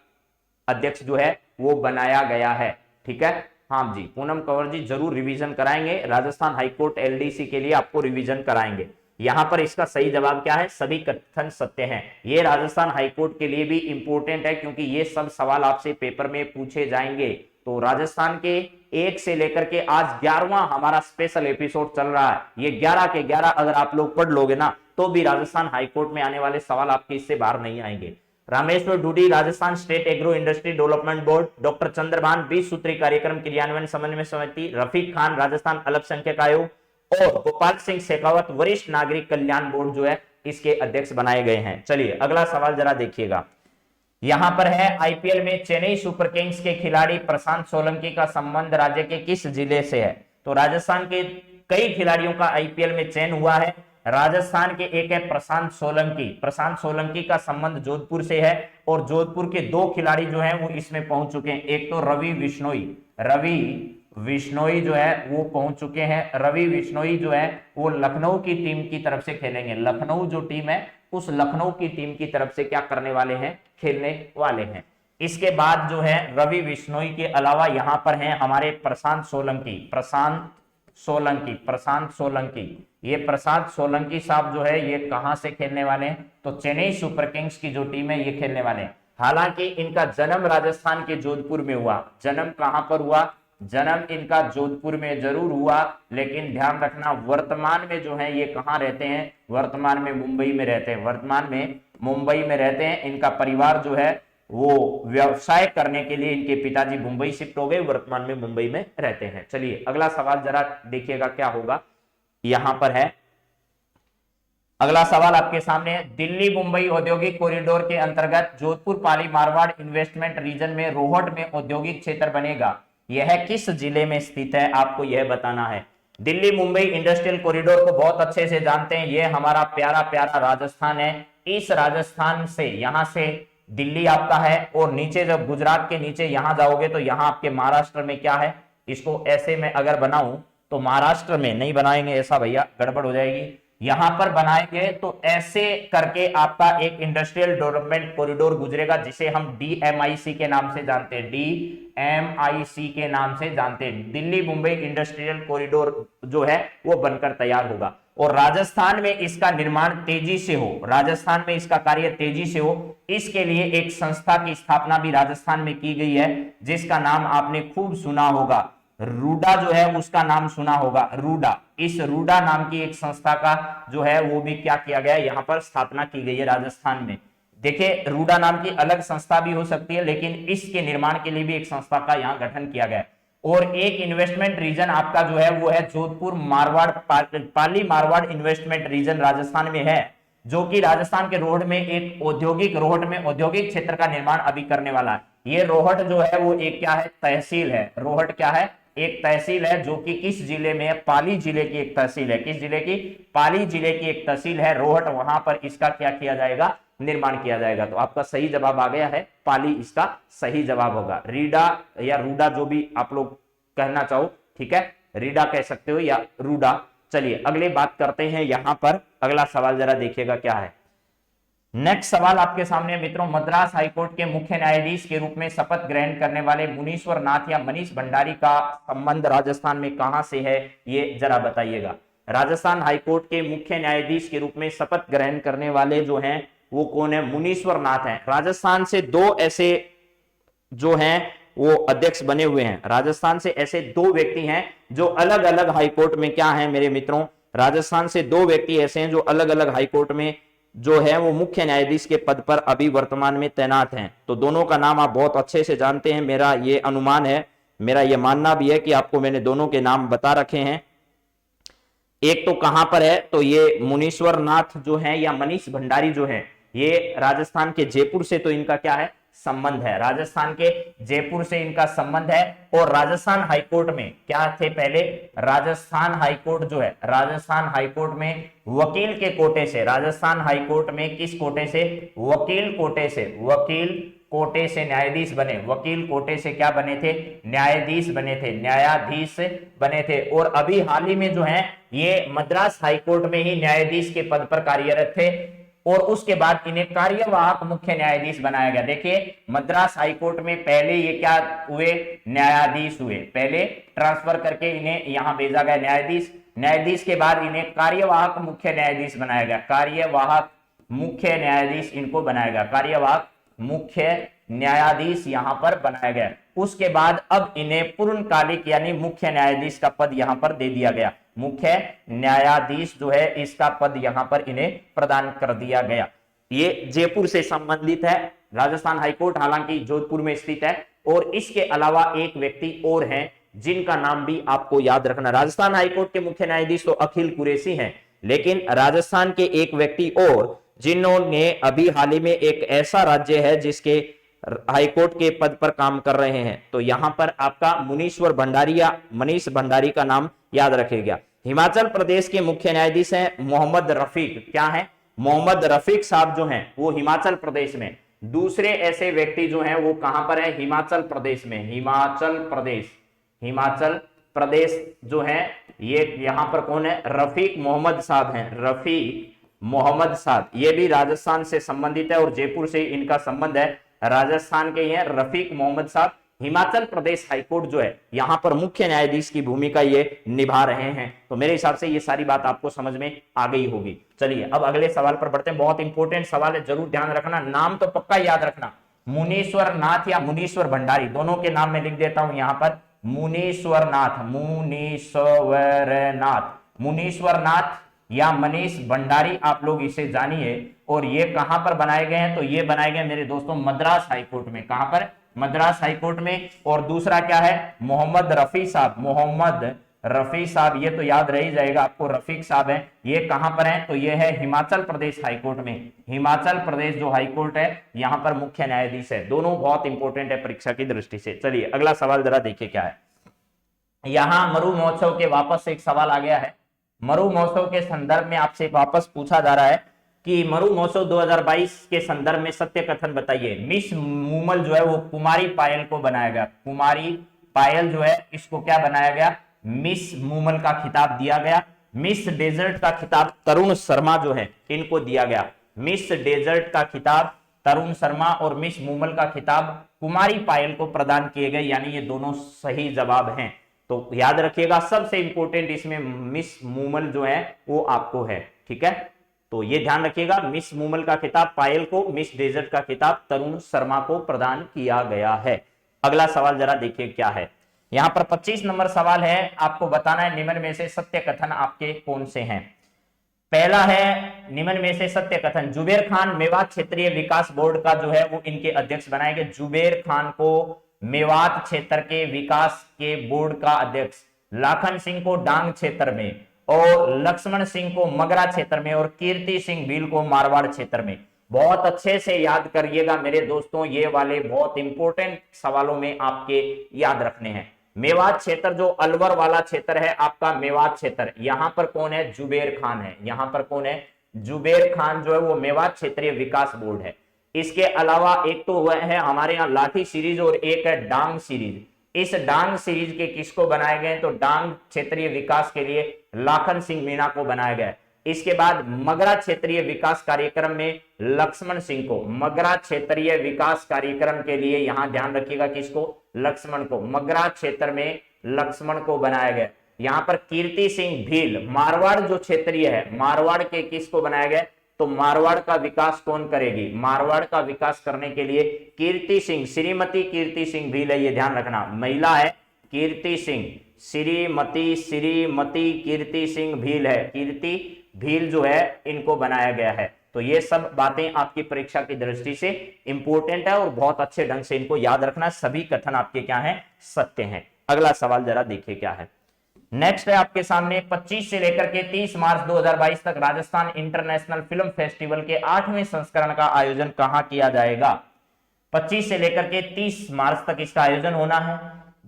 अध्यक्ष जो है वो बनाया गया है। ठीक है, हाँ जी। पूनम कंवर जी जरूर रिवीजन कराएंगे, राजस्थान हाईकोर्ट एलडीसी के लिए आपको रिवीजन कराएंगे। यहां पर इसका सही जवाब क्या है? सभी कथन सत्य हैं। ये राजस्थान हाईकोर्ट के लिए भी इंपॉर्टेंट है, क्योंकि ये सब सवाल आपसे पेपर में पूछे जाएंगे। तो राजस्थान के 1 से लेकर के आज 11वां हमारा स्पेशल एपिसोड चल रहा है। ये 11 के 11 अगर आप लोग पढ़ लोगे ना, तो भी राजस्थान हाईकोर्ट में आने वाले सवाल आपके इससे बाहर नहीं आएंगे। Rameshwar Dudi Rajasthan state agro industry development board, doctor Chandrabhan 20 सूत्री कार्यक्रम क्रियान्वयन समन्वय समिति, रफीक खान राजस्थान अल्पसंख्यक आयोग और गोपाल सिंह शेखावत वरिष्ठ नागरिक कल्याण बोर्ड जो है इसके अध्यक्ष बनाए गए हैं। चलिए, अगला सवाल जरा देखिएगा। यहां पर है आईपीएल में चेन्नई सुपर किंग्स के खिलाड़ी प्रशांत सोलंकी का संबंध राज्य के किस जिले से है? तो राजस्थान के कई खिलाड़ियों का आईपीएल में चयन हुआ है। राजस्थान के एक है प्रशांत सोलंकी। प्रशांत सोलंकी का संबंध जोधपुर से है और जोधपुर के 2 खिलाड़ी जो हैं वो इसमें पहुंच चुके हैं। एक तो रवि बिश्नोई जो है वो पहुंच चुके हैं। रवि बिश्नोई जो है वो लखनऊ की टीम की तरफ से खेलेंगे। लखनऊ जो टीम है उस लखनऊ की टीम की तरफ से क्या करने वाले हैं? खेलने वाले हैं। इसके बाद जो है रवि बिश्नोई के अलावा यहां पर हैं हमारे प्रशांत सोलंकी। ये प्रशांत सोलंकी साहब जो है ये कहां से खेलने वाले हैं? तो चेन्नई सुपर किंग्स की जो टीम है ये खेलने वाले हैं। हालांकि इनका जन्म राजस्थान के जोधपुर में हुआ। जन्म कहां पर हुआ? जन्म इनका जोधपुर में जरूर हुआ, लेकिन ध्यान रखना वर्तमान में जो है ये कहां रहते हैं? वर्तमान में मुंबई में रहते हैं। वर्तमान में मुंबई में रहते हैं। इनका परिवार जो है वो व्यवसाय करने के लिए इनके पिताजी मुंबई शिफ्ट हो गए, वर्तमान में मुंबई में रहते हैं। चलिए, अगला सवाल जरा देखिएगा क्या होगा। यहां पर है अगला सवाल आपके सामने। दिल्ली मुंबई औद्योगिक कॉरिडोर के अंतर्गत जोधपुर पाली मारवाड़ इन्वेस्टमेंट रीजन में रोहट में औद्योगिक क्षेत्र बनेगा। यह किस जिले में स्थित है? आपको यह बताना है। दिल्ली मुंबई इंडस्ट्रियल कॉरिडोर को बहुत अच्छे से जानते हैं। यह हमारा प्यारा प्यारा राजस्थान है। इस राजस्थान से यहां से दिल्ली आपका है और नीचे जब गुजरात के नीचे यहां जाओगे तो यहां आपके महाराष्ट्र में क्या है? इसको ऐसे में अगर बनाऊं तो महाराष्ट्र में नहीं बनाएंगे ऐसा भैया, गड़बड़ हो जाएगी। यहां पर बनाएंगे तो ऐसे करके आपका एक इंडस्ट्रियल डेवलपमेंट कॉरिडोर गुजरेगा, जिसे हम डीएमआईसी के नाम से जानते हैं। डीएमआईसी के नाम से जानते हैं। दिल्ली मुंबई इंडस्ट्रियल कॉरिडोर जो है वो बनकर तैयार होगा और राजस्थान में इसका निर्माण तेजी से हो, राजस्थान में इसका कार्य तेजी से हो, इसके लिए एक संस्था की स्थापना भी राजस्थान में की गई है, जिसका नाम आपने खूब सुना होगा, रूडा जो है उसका नाम सुना होगा, रूडा। इस रूडा नाम की एक संस्था का जो है वो भी क्या किया गया, यहाँ पर स्थापना की गई है राजस्थान में। देखिए रूडा नाम की अलग संस्था भी हो सकती है, लेकिन इसके निर्माण के लिए भी एक संस्था का यहाँ गठन किया गया है। और एक इन्वेस्टमेंट रीजन आपका जो है वो है जोधपुर मारवाड़, पाली मारवाड़ इन्वेस्टमेंट रीजन राजस्थान में है, जो कि राजस्थान के रोहट में एक औद्योगिक, रोहट में औद्योगिक क्षेत्र का निर्माण अभी करने वाला है। ये रोहट जो है वो एक क्या है, तहसील है। रोहट क्या है, एक तहसील है, जो कि किस जिले में है, पाली जिले की एक तहसील है। किस जिले की, पाली जिले की एक तहसील है रोहट, वहां पर इसका क्या किया जाएगा, निर्माण किया जाएगा। तो आपका सही जवाब आ गया है, पाली इसका सही जवाब होगा। रीडा या रूडा जो भी आप लोग कहना चाहो, ठीक है, रीडा कह सकते हो या रूडा। चलिए अगली बात करते हैं, यहां पर अगला सवाल जरा देखिएगा क्या है। नेक्स्ट सवाल आपके सामने मित्रों, मद्रास हाईकोर्ट के मुख्य न्यायाधीश के रूप में शपथ ग्रहण करने वाले मुनीश्वर नाथ या मनीष भंडारी का संबंध राजस्थान में कहां से है, ये जरा बताइएगा। राजस्थान हाईकोर्ट के मुख्य न्यायाधीश के रूप में शपथ ग्रहण करने वाले जो हैं वो कौन है, मुनीश्वर नाथ हैं। राजस्थान से दो ऐसे जो हैं वो अध्यक्ष बने हुए हैं। राजस्थान से ऐसे दो व्यक्ति हैं जो अलग अलग हाईकोर्ट में क्या हैं मेरे मित्रों, राजस्थान से दो व्यक्ति ऐसे हैं जो अलग अलग हाईकोर्ट में जो है वो मुख्य न्यायाधीश के पद पर अभी वर्तमान में तैनात हैं। तो दोनों का नाम आप बहुत अच्छे से जानते हैं, मेरा ये अनुमान है, मेरा ये मानना भी है कि आपको मैंने दोनों के नाम बता रखे हैं। एक तो कहां पर है, तो ये मुनीश्वर नाथ जो है या मनीष भंडारी जो है, ये राजस्थान के जयपुर से तो इनका क्या है, संबंध है। राजस्थान के जयपुर से इनका संबंध है। और राजस्थान हाईकोर्ट में क्या थे पहले, राजस्थान हाईकोर्ट जो है, राजस्थान हाईकोर्ट में वकील के कोटे से, राजस्थान हाईकोर्ट में किस कोटे से, वकील कोटे से, वकील कोटे से न्यायाधीश बने। वकील कोटे से क्या बने थे, न्यायाधीश बने थे, न्यायाधीश बने थे। और अभी हाल ही में जो है ये मद्रास हाईकोर्ट में ही न्यायाधीश के पद पर कार्यरत थे, और उसके बाद इन्हें कार्यवाहक मुख्य न्यायाधीश बनाया गया। देखिए मद्रास हाईकोर्ट में पहले ये क्या हुए, न्यायाधीश हुए, पहले ट्रांसफर करके इन्हें यहां भेजा गया न्यायाधीश, न्यायाधीश के बाद इन्हें कार्यवाहक मुख्य न्यायाधीश बनाया गया, कार्यवाहक मुख्य न्यायाधीश इनको बनाया गया, कार्यवाहक मुख्य न्यायाधीश यहां पर बनाया गया। उसके बाद अब इन्हें पूर्णकालिक यानी मुख्य न्यायाधीश का पद यहां पर दे दिया गया, मुख्य न्यायाधीश जो है इसका पद यहां पर इन्हें प्रदान कर दिया गया। ये जयपुर से संबंधित है, राजस्थान हाईकोर्ट हालांकि जोधपुर में स्थित है। और इसके अलावा एक व्यक्ति और हैं जिनका नाम भी आपको याद रखना। राजस्थान हाईकोर्ट के मुख्य न्यायाधीश तो अखिल कुरैशी हैं, लेकिन राजस्थान के एक व्यक्ति और जिन्होंने अभी हाल ही में एक ऐसा राज्य है जिसके हाईकोर्ट के पद पर काम कर रहे हैं, तो यहां पर आपका मुनीश्वर भंडारी या मनीष भंडारी का नाम याद रखेगा। हिमाचल प्रदेश के मुख्य न्यायाधीश हैं मोहम्मद रफीक, क्या है, मोहम्मद रफीक साहब जो हैं वो हिमाचल प्रदेश में। दूसरे ऐसे व्यक्ति जो हैं वो कहां पर है, हिमाचल प्रदेश में, हिमाचल प्रदेश, हिमाचल प्रदेश जो है ये यहां पर कौन है, रफीक मोहम्मद साहब हैं, रफीक मोहम्मद साहब, ये भी राजस्थान से संबंधित है और जयपुर से इनका संबंध है, राजस्थान के हैं रफीक मोहम्मद साहब। हिमाचल प्रदेश हाईकोर्ट जो है यहां पर मुख्य न्यायाधीश की भूमिका ये निभा रहे हैं। तो मेरे हिसाब से ये सारी बात आपको समझ में आ गई होगी। चलिए अब अगले सवाल पर बढ़ते हैं, बहुत इंपॉर्टेंट सवाल है, जरूर ध्यान रखना, नाम तो पक्का याद रखना, मुनीश्वर नाथ या मुनीश्वर भंडारी, दोनों के नाम में लिख देता हूं यहां पर, मुनीश्वर नाथ, मुनीश्वर नाथ, मुनीश्वर नाथ या मनीष भंडारी आप लोग इसे जानिए। और ये कहां पर बनाए गए हैं, तो ये बनाए गए मेरे दोस्तों मद्रास हाईकोर्ट में, कहां पर, मद्रास हाईकोर्ट में। और दूसरा क्या है, मोहम्मद रफी साहब, मोहम्मद रफी साहब, ये तो याद रह ही जाएगा आपको, रफीक साहब हैं, ये कहां पर हैं, तो ये है हिमाचल प्रदेश हाईकोर्ट में, हिमाचल प्रदेश जो हाईकोर्ट है यहां पर मुख्य न्यायाधीश है। दोनों बहुत इंपॉर्टेंट है परीक्षा की दृष्टि से। चलिए अगला सवाल जरा देखिए क्या है। यहां मरु महोत्सव के वापस एक सवाल आ गया है, मरु महोत्सव के संदर्भ में आपसे वापस पूछा जा रहा है कि मरु महोत्सव 2022 के संदर्भ में सत्य कथन बताइए। मिस मूमल जो है वो कुमारी पायल को बनाया गया, कुमारी पायल जो है इसको क्या बनाया गया, मिस मूमल का खिताब दिया गया। मिस डेजर्ट का खिताब तरुण शर्मा जो है इनको दिया गया, मिस डेजर्ट का खिताब तरुण शर्मा और मिस मूमल का खिताब कुमारी पायल को प्रदान किए गए, यानी ये दोनों सही जवाब हैं। तो याद रखिएगा सबसे इंपॉर्टेंट इसमें मिस मूमल जो है वो आपको है, ठीक है, तो ये ध्यान रखिएगा, मिस मूमल का खिताब पायल को, मिस डेजर्ट का खिताब तरुण शर्मा को प्रदान किया गया है। अगला सवाल जरा देखिए क्या है। यहां पर 25 नंबर सवाल है, आपको बताना है निम्न में से सत्य कथन आपके कौन से हैं। पहला है निम्न में से सत्य कथन, जुबेर खान मेवात क्षेत्रीय विकास बोर्ड का जो है वो इनके अध्यक्ष बनाए गए। जुबेर खान को मेवात क्षेत्र के विकास के बोर्ड का अध्यक्ष, लाखन सिंह को डांग क्षेत्र में, और लक्ष्मण सिंह को मगरा क्षेत्र में, और कीर्ति सिंह भील को मारवाड़ क्षेत्र में। बहुत अच्छे से याद करिएगा मेरे दोस्तों, ये वाले बहुत इंपॉर्टेंट सवालों में आपके याद रखने हैं। मेवात क्षेत्र जो अलवर वाला क्षेत्र है आपका, मेवात क्षेत्र, यहां पर कौन है? जुबेर खान है। यहां पर कौन है? जुबेर खान जो है वो मेवात क्षेत्रीय विकास बोर्ड है। इसके अलावा एक तो वह है हमारे यहाँ लाठी सीरीज और एक है डांग सीरीज। इस डांग सीरीज के किसको बनाए गए? तो डांग क्षेत्रीय विकास के लिए लाखन सिंह मीणा को बनाया गया। इसके बाद मगरा क्षेत्रीय विकास कार्यक्रम में लक्ष्मण सिंह को, मगरा क्षेत्रीय विकास कार्यक्रम के लिए यहां ध्यान रखिएगा किसको? लक्ष्मण को। मगरा क्षेत्र में लक्ष्मण को बनाया गया। यहां पर कीर्ति सिंह भील, मारवाड़ जो क्षेत्रीय है, मारवाड़ के किसको बनाया गया? तो मारवाड़ का विकास कौन करेगी? मारवाड़ का विकास करने के लिए कीर्ति सिंह, श्रीमती कीर्ति सिंह भील है, ये ध्यान रखना, महिला है कीर्ति सिंह, श्रीमती कीर्ति सिंह भील है, कीर्ति भील जो है इनको बनाया गया है। तो ये सब बातें आपकी परीक्षा की दृष्टि से इंपॉर्टेंट है और बहुत अच्छे ढंग से इनको याद रखना। सभी कथन आपके क्या हैं? सत्य हैं। अगला सवाल जरा देखिए क्या है। नेक्स्ट है आपके सामने, 25 से लेकर के 30 मार्च 2022 तक राजस्थान इंटरनेशनल फिल्म फेस्टिवल के 8वें संस्करण का आयोजन कहां किया जाएगा? 25 से लेकर के 30 मार्च तक इसका आयोजन होना है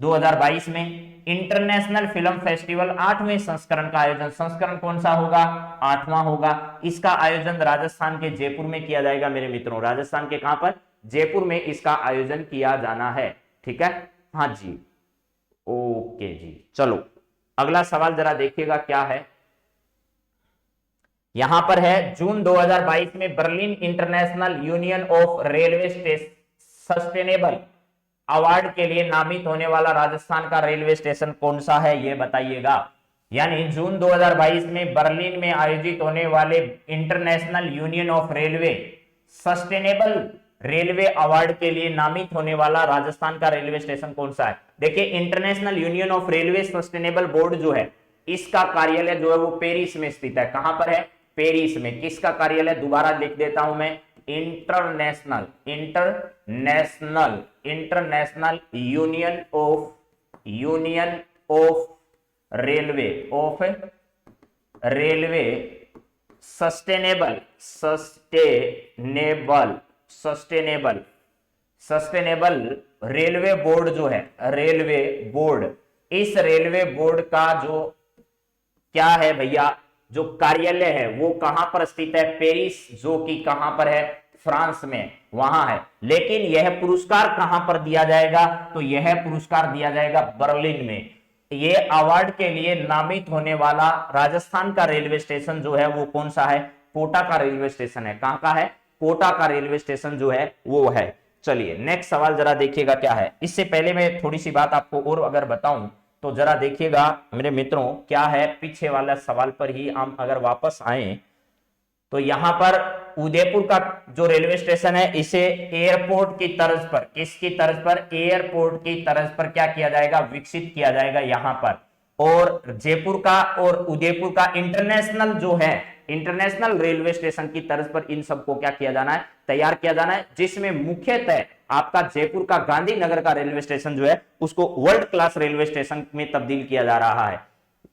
2022 में। इंटरनेशनल फिल्म फेस्टिवल 8वें संस्करण का आयोजन, संस्करण कौन सा होगा? 8वां होगा। इसका आयोजन राजस्थान के जयपुर में किया जाएगा मेरे मित्रों। राजस्थान के कहां पर? जयपुर में इसका आयोजन किया जाना है। ठीक है, हाँ जी, ओके जी। चलो अगला सवाल जरा देखिएगा क्या है। यहां पर है, जून 2022 में Berlin international union of railway sustainable award के लिए नामित होने वाला राजस्थान का रेलवे स्टेशन कौन सा है, ये बताइएगा। यानी जून 2022 में बर्लिन में आयोजित होने वाले international union of railway sustainable railway award के लिए नामित होने वाला राजस्थान का रेलवे स्टेशन कौन सा है? देखिए, international union of railway sustainable board जो है, इसका कार्यालय जो है वो पेरिस में स्थित है। कहां पर है? पेरिस में। किसका कार्यालय? दोबारा लिख देता हूं मैं, international union of railway sustainable railway board जो है, रेलवे बोर्ड, इस रेलवे बोर्ड का जो क्या है भैया, जो कार्यालय है वो कहां पर स्थित है? पेरिस, जो कि कहां पर है? फ्रांस में, वहां है। लेकिन यह पुरस्कार कहां पर दिया जाएगा? तो यह पुरस्कार दिया जाएगा बर्लिन में। ये अवार्ड के लिए नामित होने वाला राजस्थान का रेलवे स्टेशन जो है वो कौन सा है? कोटा का रेलवे स्टेशन है। कहां का है? कोटा का रेलवे स्टेशन जो है वो है। चलिए नेक्स्ट सवाल जरा देखिएगा क्या है। इससे पहले मैं थोड़ी सी बात आपको और अगर बताऊं तो जरा देखिएगा मेरे मित्रों क्या है। पीछे वाला सवाल पर ही हम अगर वापस आए तो यहां पर उदयपुर का जो रेलवे स्टेशन है इसे एयरपोर्ट की तर्ज पर, किसकी तर्ज पर? एयरपोर्ट की तर्ज पर क्या किया जाएगा? विकसित किया जाएगा यहां पर। और जयपुर का और उदयपुर का इंटरनेशनल जो है, इंटरनेशनल रेलवे स्टेशन की तर्ज पर इन सबको क्या किया जाना है? तैयार किया जाना है, जिसमें मुख्यतः आपका जयपुर का गांधीनगर का रेलवे स्टेशन जो है उसको वर्ल्ड क्लास रेलवे स्टेशन में तब्दील किया जा रहा है।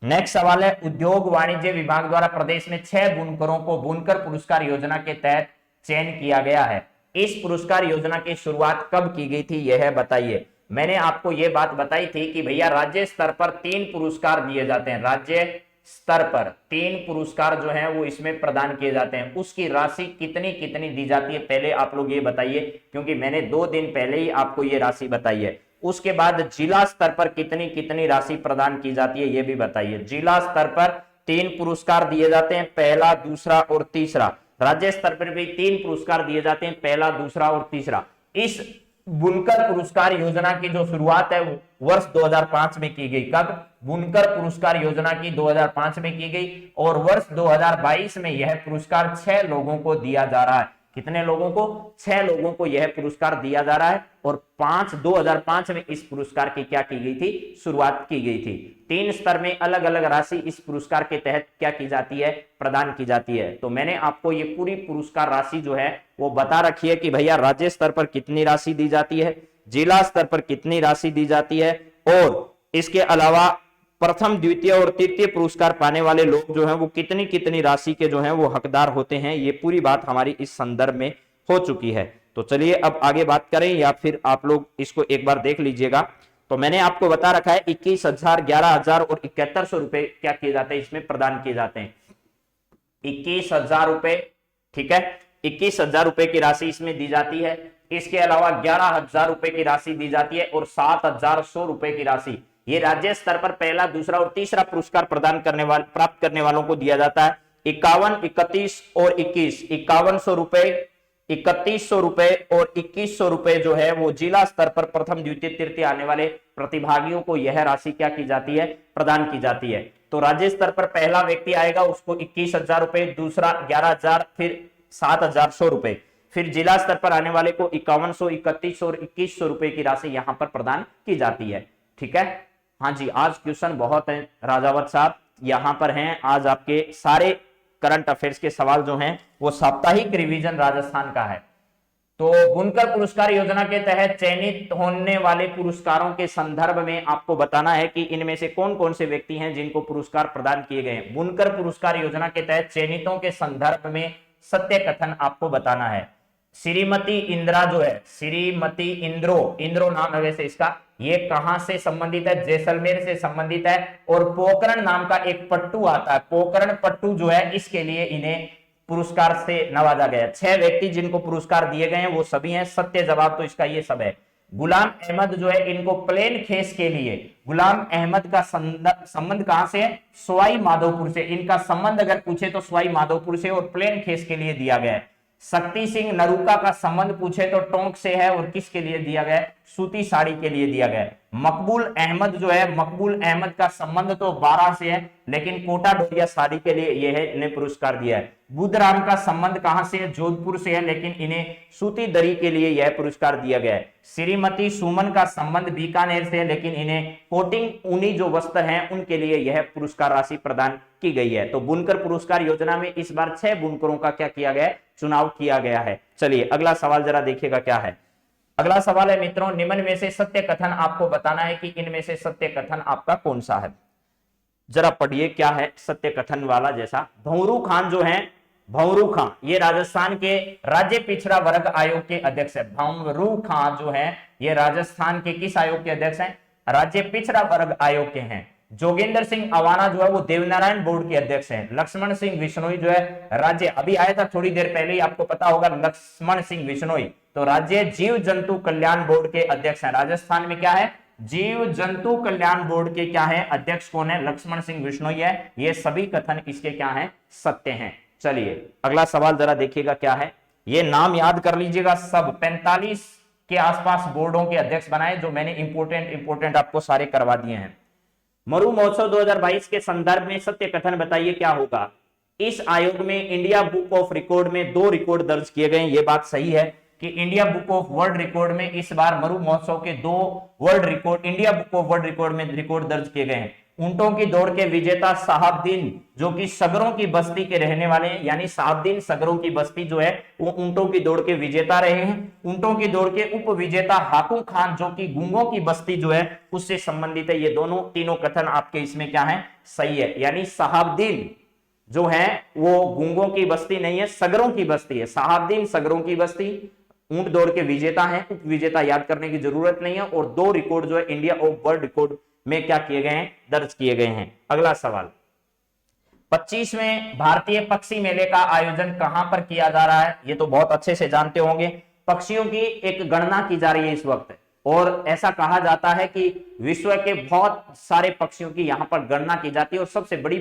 नेक्स्ट सवाल है, उद्योग वाणिज्य विभाग द्वारा प्रदेश में 6 बुनकरों को बुनकर पुरस्कार योजना के तहत चयन किया गया है। इस पुरस्कार योजना की शुरुआत कब की गई थी यह बताइए। मैंने आपको यह बात बताई थी कि भैया राज्य स्तर पर 3 पुरस्कार दिए जाते हैं। राज्य स्तर पर 3 पुरस्कार जो हैं वो इसमें प्रदान किए जाते हैं। उसकी राशि कितनी कितनी दी जाती है पहले आप लोग ये बताइए, क्योंकि मैंने 2 दिन पहले ही आपको ये राशि बताई है। उसके बाद जिला स्तर पर कितनी कितनी राशि प्रदान की जाती है ये भी बताइए। जिला स्तर पर 3 पुरस्कार दिए जाते हैं, पहला, दूसरा और तीसरा। राज्य स्तर पर भी 3 पुरस्कार दिए जाते हैं, पहला, दूसरा और तीसरा। इस बुनकर पुरस्कार योजना की जो शुरुआत है वर्ष 2005 में की गई। कब? बुनकर पुरस्कार योजना की 2005 में की गई और वर्ष 2022 में यह पुरस्कार 6 लोगों को दिया जा रहा है। कितने लोगों को? 6 लोगों को यह पुरस्कार दिया जा रहा है और 2005 में इस पुरस्कार की क्या की गई थी? शुरुआत की गई थी। 3 स्तर में अलग अलग राशि इस पुरस्कार के तहत क्या की जाती है? प्रदान की जाती है। तो मैंने आपको ये पूरी पुरस्कार राशि जो है वो बता रखी है कि भैया राज्य स्तर पर कितनी राशि दी जाती है, जिला स्तर पर कितनी राशि दी जाती है, और इसके अलावा प्रथम, द्वितीय और तृतीय पुरस्कार पाने वाले लोग जो हैं वो कितनी कितनी राशि के जो हैं वो हकदार होते हैं। ये पूरी बात हमारी इस संदर्भ में हो चुकी है। तो चलिए अब आगे बात करें, या फिर आप लोग इसको एक बार देख लीजिएगा। तो मैंने आपको बता रखा है 21,000, 11,000 और 7100 रुपए क्या किए जाते हैं? इसमें प्रदान किए जाते हैं। 21,000 रुपए, ठीक है, 21,000 रुपए की राशि इसमें दी जाती है। इसके अलावा 11,000 रुपए की राशि दी जाती है और 7,100 रुपए की राशि ये राज्य स्तर पर पहला, दूसरा और तीसरा पुरस्कार प्रदान करने वाले, प्राप्त करने वालों को दिया जाता है। 51, 31 और 21, 5100 रुपए, 3100 रुपए और 2100 रुपए जो है वो जिला स्तर पर प्रथम, द्वितीय, तृतीय आने वाले प्रतिभागियों को यह राशि क्या की जाती है? प्रदान की जाती है। तो राज्य स्तर पर पहला व्यक्ति आएगा, उसको 21,000 रुपए, दूसरा 11,000, फिर 7,100 रुपए, फिर जिला स्तर पर आने वाले को 5100, 3100 और 2100 रुपए की राशि यहां पर प्रदान की जाती है। ठीक है, हाँ जी, आज क्वेश्चन बहुत है राजावत साहब, यहां पर हैं आज आपके सारे करंट अफेयर्स के सवाल जो हैं वो साप्ताहिक रिवीजन राजस्थान का है। तो बुनकर पुरस्कार योजना के तहत चयनित होने वाले पुरस्कारों के संदर्भ में आपको बताना है कि इनमें से कौन कौन से व्यक्ति हैं जिनको पुरस्कार प्रदान किए गए हैं। बुनकर पुरस्कार योजना के तहत चयनितों के संदर्भ में सत्य कथन आपको बताना है। श्रीमती इंदिरा जो है, श्रीमती इंद्रो नाम है वैसे इसका, ये कहां से संबंधित है? जैसलमेर से संबंधित है। और पोकरण नाम का एक पट्टू आता है, पोकरण पट्टू जो है, इसके लिए इन्हें पुरस्कार से नवाजा गया। 6 व्यक्ति जिनको पुरस्कार दिए गए हैं वो सभी हैं। सत्य जवाब तो इसका ये सब है। गुलाम अहमद जो है, इनको प्लेन खेस के लिए, गुलाम अहमद का संबंध कहां से है? सवाई माधोपुर से। इनका संबंध अगर पूछे तो सवाई माधोपुर से, और प्लेन खेस के लिए दिया गया है। शक्ति सिंह नरूका का संबंध पूछे तो टोंक से है, और किसके लिए दिया गया? सूती साड़ी के लिए दिया गया। मकबूल अहमद जो है, मकबूल अहमद का संबंध तो 12 से है, लेकिन कोटा डोरिया साड़ी के लिए यह है, इन्हें पुरस्कार दिया है। बुद्धराम का संबंध कहां से है? जोधपुर से है, लेकिन इन्हें सूती दरी के लिए यह पुरस्कार दिया गया है। श्रीमती सुमन का संबंध बीकानेर से है, लेकिन इन्हें कोटिंग ऊनी जो वस्त्र हैं उनके लिए यह पुरस्कार राशि प्रदान की गई है। तो बुनकर पुरस्कार योजना में इस बार 6 बुनकरों का क्या किया गया? चुनाव किया गया है। चलिए अगला सवाल जरा देखिएगा क्या है। अगला सवाल है मित्रों, निम्न में से सत्य कथन आपको बताना है कि इनमें से सत्य कथन आपका कौन सा है। जरा पढ़िए क्या है सत्य कथन वाला जैसा। भंवरू खान जो है, भंवरू खान ये राजस्थान के राज्य पिछड़ा वर्ग आयोग के अध्यक्ष है। भंवरू खान जो है ये राजस्थान के किस आयोग के अध्यक्ष हैं? राज्य पिछड़ा वर्ग आयोग के हैं। जोगेंद्र सिंह अवाना जो है वो देवनारायण बोर्ड के अध्यक्ष हैं। लक्ष्मण सिंह विश्नोई जो है राज्य, अभी आया था थोड़ी देर पहले ही, आपको पता होगा लक्ष्मण सिंह विश्नोई, तो राज्य जीव जंतु कल्याण बोर्ड के अध्यक्ष हैं। राजस्थान में क्या है? जीव जंतु कल्याण बोर्ड के क्या है? अध्यक्ष कौन है? लक्ष्मण सिंह विश्नोई है। ये सभी कथन इसके क्या है? सत्य हैं। चलिए अगला सवाल जरा देखिएगा क्या है। ये नाम याद कर लीजिएगा सब, 45 के आसपास बोर्डों के अध्यक्ष बनाए, जो मैंने इंपोर्टेंट आपको सारे करवा दिए हैं। मरु महोत्सव 2022 के संदर्भ में सत्य कथन बताइए क्या होगा। इस आयोग में इंडिया बुक ऑफ रिकॉर्ड में 2 रिकॉर्ड दर्ज किए गए। ये बात सही है कि India book of world record में इस बार मरु महोत्सव के 2 world record India book of world record में रिकॉर्ड दर्ज किए गए हैं। ऊंटों की दौड़ के विजेता साहबदीन, जो कि सगरों की बस्ती के रहने वाले हैं, यानी साहबदीन सगरों की बस्ती जो है वो ऊंटों की दौड़ के विजेता रहे हैं। ऊंटों की दौड़ के उप विजेता हाकू खान, जो कि गूंगों की बस्ती जो है उससे संबंधित है। ये दोनों तीनों कथन आपके इसमें क्या है? सही है। यानी साहबदीन जो है वो गूंगों की बस्ती नहीं है, सगरों की बस्ती है। साहबदीन सगरों की बस्ती, ऊंट दौड़ के विजेता हैं, उप विजेता याद करने की जरूरत नहीं है। और 2 रिकॉर्ड जो है इंडिया ऑफ वर्ल्ड रिकॉर्ड में क्या किए गए हैं? दर्ज किए गए हैं। अगला सवाल, 25वें भारतीय पक्षी मेले का आयोजन कहां पर किया जा रहा है? ये तो बहुत अच्छे से जानते होंगे। पक्षियों की एक गणना की जा रही है इस वक्त, और ऐसा कहा जाता है कि विश्व के बहुत सारे पक्षियों की यहां पर गणना की जाती है, और सबसे बड़ी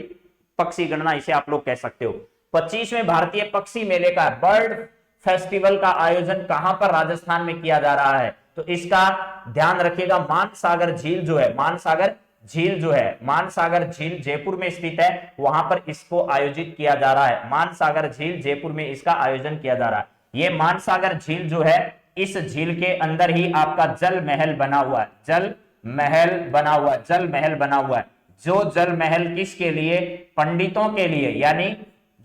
पक्षी गणना इसे आप लोग कह सकते हो। 25वें भारतीय पक्षी मेले का, बर्ड फेस्टिवल का आयोजन कहां पर राजस्थान में किया जा रहा है? तो इसका ध्यान रखिएगा, मानसागर झील जो है, मानसागर झील जो है, मानसागर झील जयपुर में स्थित है, वहां पर इसको आयोजित किया जा रहा है। मानसागर झील जयपुर में इसका आयोजन किया जा रहा है। ये मानसागर झील जो है, इस झील के अंदर ही आपका जल महल बना हुआ है, जल महल बना हुआ है, जल महल बना हुआ है। जो जल महल किसके लिए? पंडितों के लिए, यानी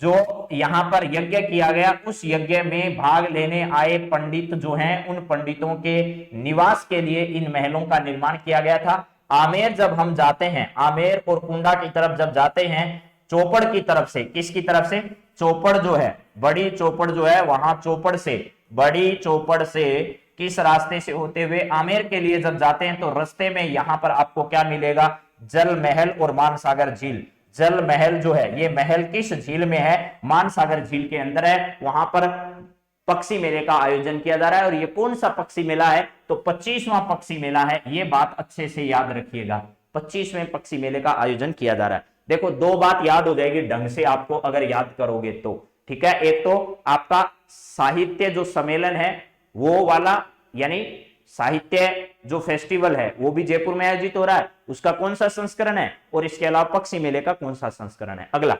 जो यहां पर यज्ञ किया गया उस यज्ञ में भाग लेने आए पंडित जो हैं, उन पंडितों के निवास के लिए इन महलों का निर्माण किया गया था। आमेर जब हम जाते हैं, आमेर और कुंडा की तरफ जब जाते हैं, चौपड़ की तरफ से, किसकी तरफ से? चौपड़ जो है, बड़ी चौपड़ जो है, वहां चौपड़ से, बड़ी चौपड़ से किस रास्ते से होते हुए आमेर के लिए जब जाते हैं, तो रास्ते में यहां पर आपको क्या मिलेगा? जल महल और मानसागर झील। जल महल जो है, ये महल किस झील में है? मानसागर झील के अंदर है। वहां पर पक्षी मेले का आयोजन किया जा रहा है। और ये कौन सा पक्षी मेला है? तो 25वां पक्षी मेला है। ये बात अच्छे से याद रखिएगा, 25वें पक्षी मेले का आयोजन किया जा रहा है। देखो, दो बात याद हो जाएगी ढंग से आपको अगर याद करोगे तो, ठीक है। एक तो आपका साहित्य जो सम्मेलन है वो वाला, यानी साहित्य जो फेस्टिवल है वो भी जयपुर में आयोजित हो रहा है, उसका कौन सा संस्करण है, और इसके अलावा पक्षी मेले का कौन सा संस्करण है। अगला,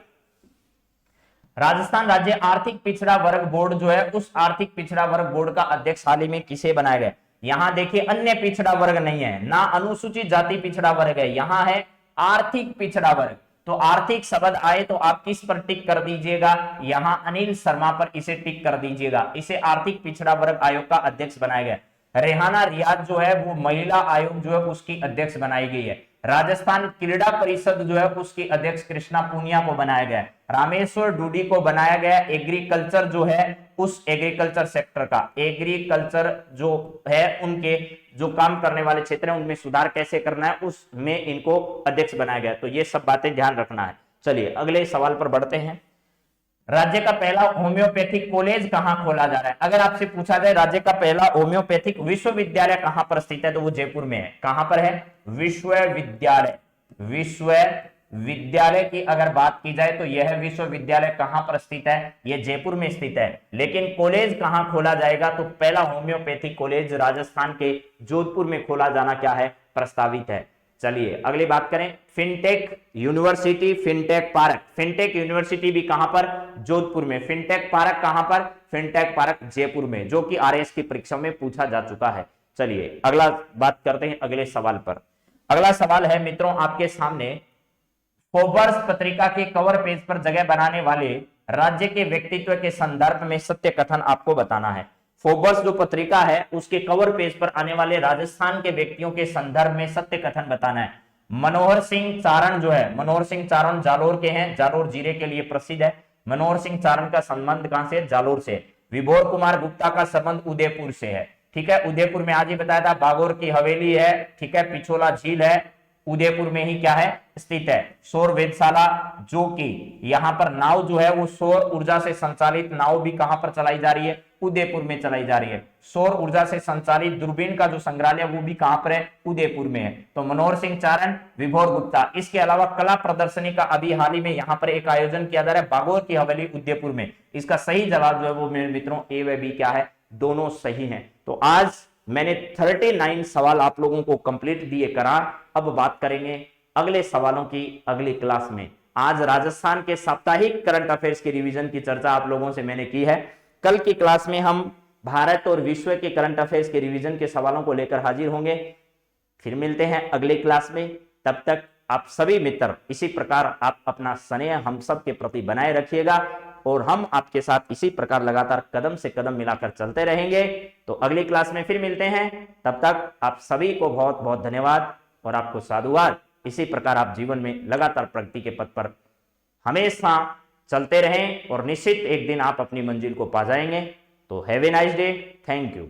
राजस्थान राज्य आर्थिक पिछड़ा वर्ग बोर्ड जो है, उस आर्थिक पिछड़ा वर्ग बोर्ड का अध्यक्ष हाल ही में किसे बनाया गया? यहां देखिए, अन्य पिछड़ा वर्ग नहीं है, ना अनुसूचित जाति पिछड़ा वर्ग है, यहां है आर्थिक पिछड़ा वर्ग। तो आर्थिक शब्द आए तो आप किस पर टिक कर दीजिएगा? यहां अनिल शर्मा पर इसे टिक कर दीजिएगा। इसे आर्थिक पिछड़ा वर्ग आयोग का अध्यक्ष बनाया गया। रेहाना रियाज जो है वो महिला आयोग जो है उसकी अध्यक्ष बनाई गई है। राजस्थान क्रीड़ा परिषद जो है उसकी अध्यक्ष कृष्णा पूनिया को बनाया गया है। रामेश्वर डूडी को बनाया गया एग्रीकल्चर जो है, उस एग्रीकल्चर सेक्टर का, एग्रीकल्चर जो है उनके जो काम करने वाले क्षेत्र है उनमें सुधार कैसे करना है, उसमें इनको अध्यक्ष बनाया गया। तो ये सब बातें ध्यान रखना है। चलिए अगले सवाल पर बढ़ते हैं। राज्य का पहला होम्योपैथिक कॉलेज कहां खोला जा रहा है? अगर आपसे पूछा जाए राज्य का पहला होम्योपैथिक विश्वविद्यालय कहां पर स्थित है, तो वो जयपुर में है। कहां पर है? विश्वविद्यालय। विश्वविद्यालय की अगर बात की जाए तो यह विश्वविद्यालय कहां पर स्थित है? यह जयपुर में स्थित है। लेकिन कॉलेज कहां खोला जाएगा? तो पहला होम्योपैथिक कॉलेज राजस्थान के जोधपुर में खोला जाना क्या है? प्रस्तावित है। चलिए अगली बात करें, fintech university, fintech park. Fintech university भी कहां पर? जोधपुर में। फिनटेक पार्क कहां पर? फिनटेक पार्क जयपुर में, जो कि आरएएस की परीक्षा में पूछा जा चुका है। चलिए अगला बात करते हैं अगले सवाल पर। अगला सवाल है मित्रों आपके सामने, फोर्ब्स पत्रिका के कवर पेज पर जगह बनाने वाले राज्य के व्यक्तित्व के संदर्भ में सत्य कथन आपको बताना है। फोर्ब्स जो पत्रिका है उसके कवर पेज पर आने वाले राजस्थान के व्यक्तियों के संदर्भ में सत्य कथन बताना है। मनोहर सिंह चारण जो है, मनोहर सिंह चारण जालोर के हैं, जालोर जीरे के लिए प्रसिद्ध है। मनोहर सिंह चारण का संबंध कहां से? जालोर से। विभोर कुमार गुप्ता का संबंध उदयपुर से है, ठीक है। उदयपुर में आज ही बताया था, बागोर की हवेली है, ठीक है, पिछोला झील है, उदयपुर में ही क्या है? स्थित है। सौर वेधशाला जो कि यहां पर नाव जो है वो सौर ऊर्जा से संचालित नाव भी कहां पर चलाई जा रही है? उदयपुर में चलाई जा रही है। सौर ऊर्जा से संचालित दूरबीन का जो संग्रहालय वो भी कहां पर है? उदयपुर में है। तो मनोहर सिंह चारण, विभोर गुप्ता। इसके अलावा कला प्रदर्शनी का अभी हाल ही में यहां पर एक आयोजन किया जा रहा है, बागोर की हवेली उदयपुर में। इसका सही जवाब जो है वो मेरे मित्रों ए व बी क्या है? दोनों सही हैं। तो आज मैंने 39 सवाल आप लोगों को कंप्लीट दिए करार। अब बात करेंगे अगले सवालों की अगली क्लास में। आज राजस्थान के साप्ताहिक करंट अफेयर्स की रिवीजन की चर्चा आप लोगों से मैंने की है। कल की क्लास में हम भारत और विश्व के करंट अफेयर्स के रिवीजन के सवालों को लेकर हाजिर होंगे। फिर मिलते हैं अगली क्लास में। तब तक आप सभी मित्र इसी प्रकार आप अपना स्नेह हम सब के प्रति बनाए रखिएगा और हम आपके साथ इसी प्रकार लगातार कदम से कदम मिलाकर चलते रहेंगे। तो अगली क्लास में फिर मिलते हैं। तब तक आप सभी को बहुत बहुत धन्यवाद और आपको साधुवाद। इसी प्रकार आप जीवन में लगातार प्रगति के पथ पर हमेशा चलते रहें और निश्चित एक दिन आप अपनी मंजिल को पा जाएंगे। तो have a nice day. Thank you.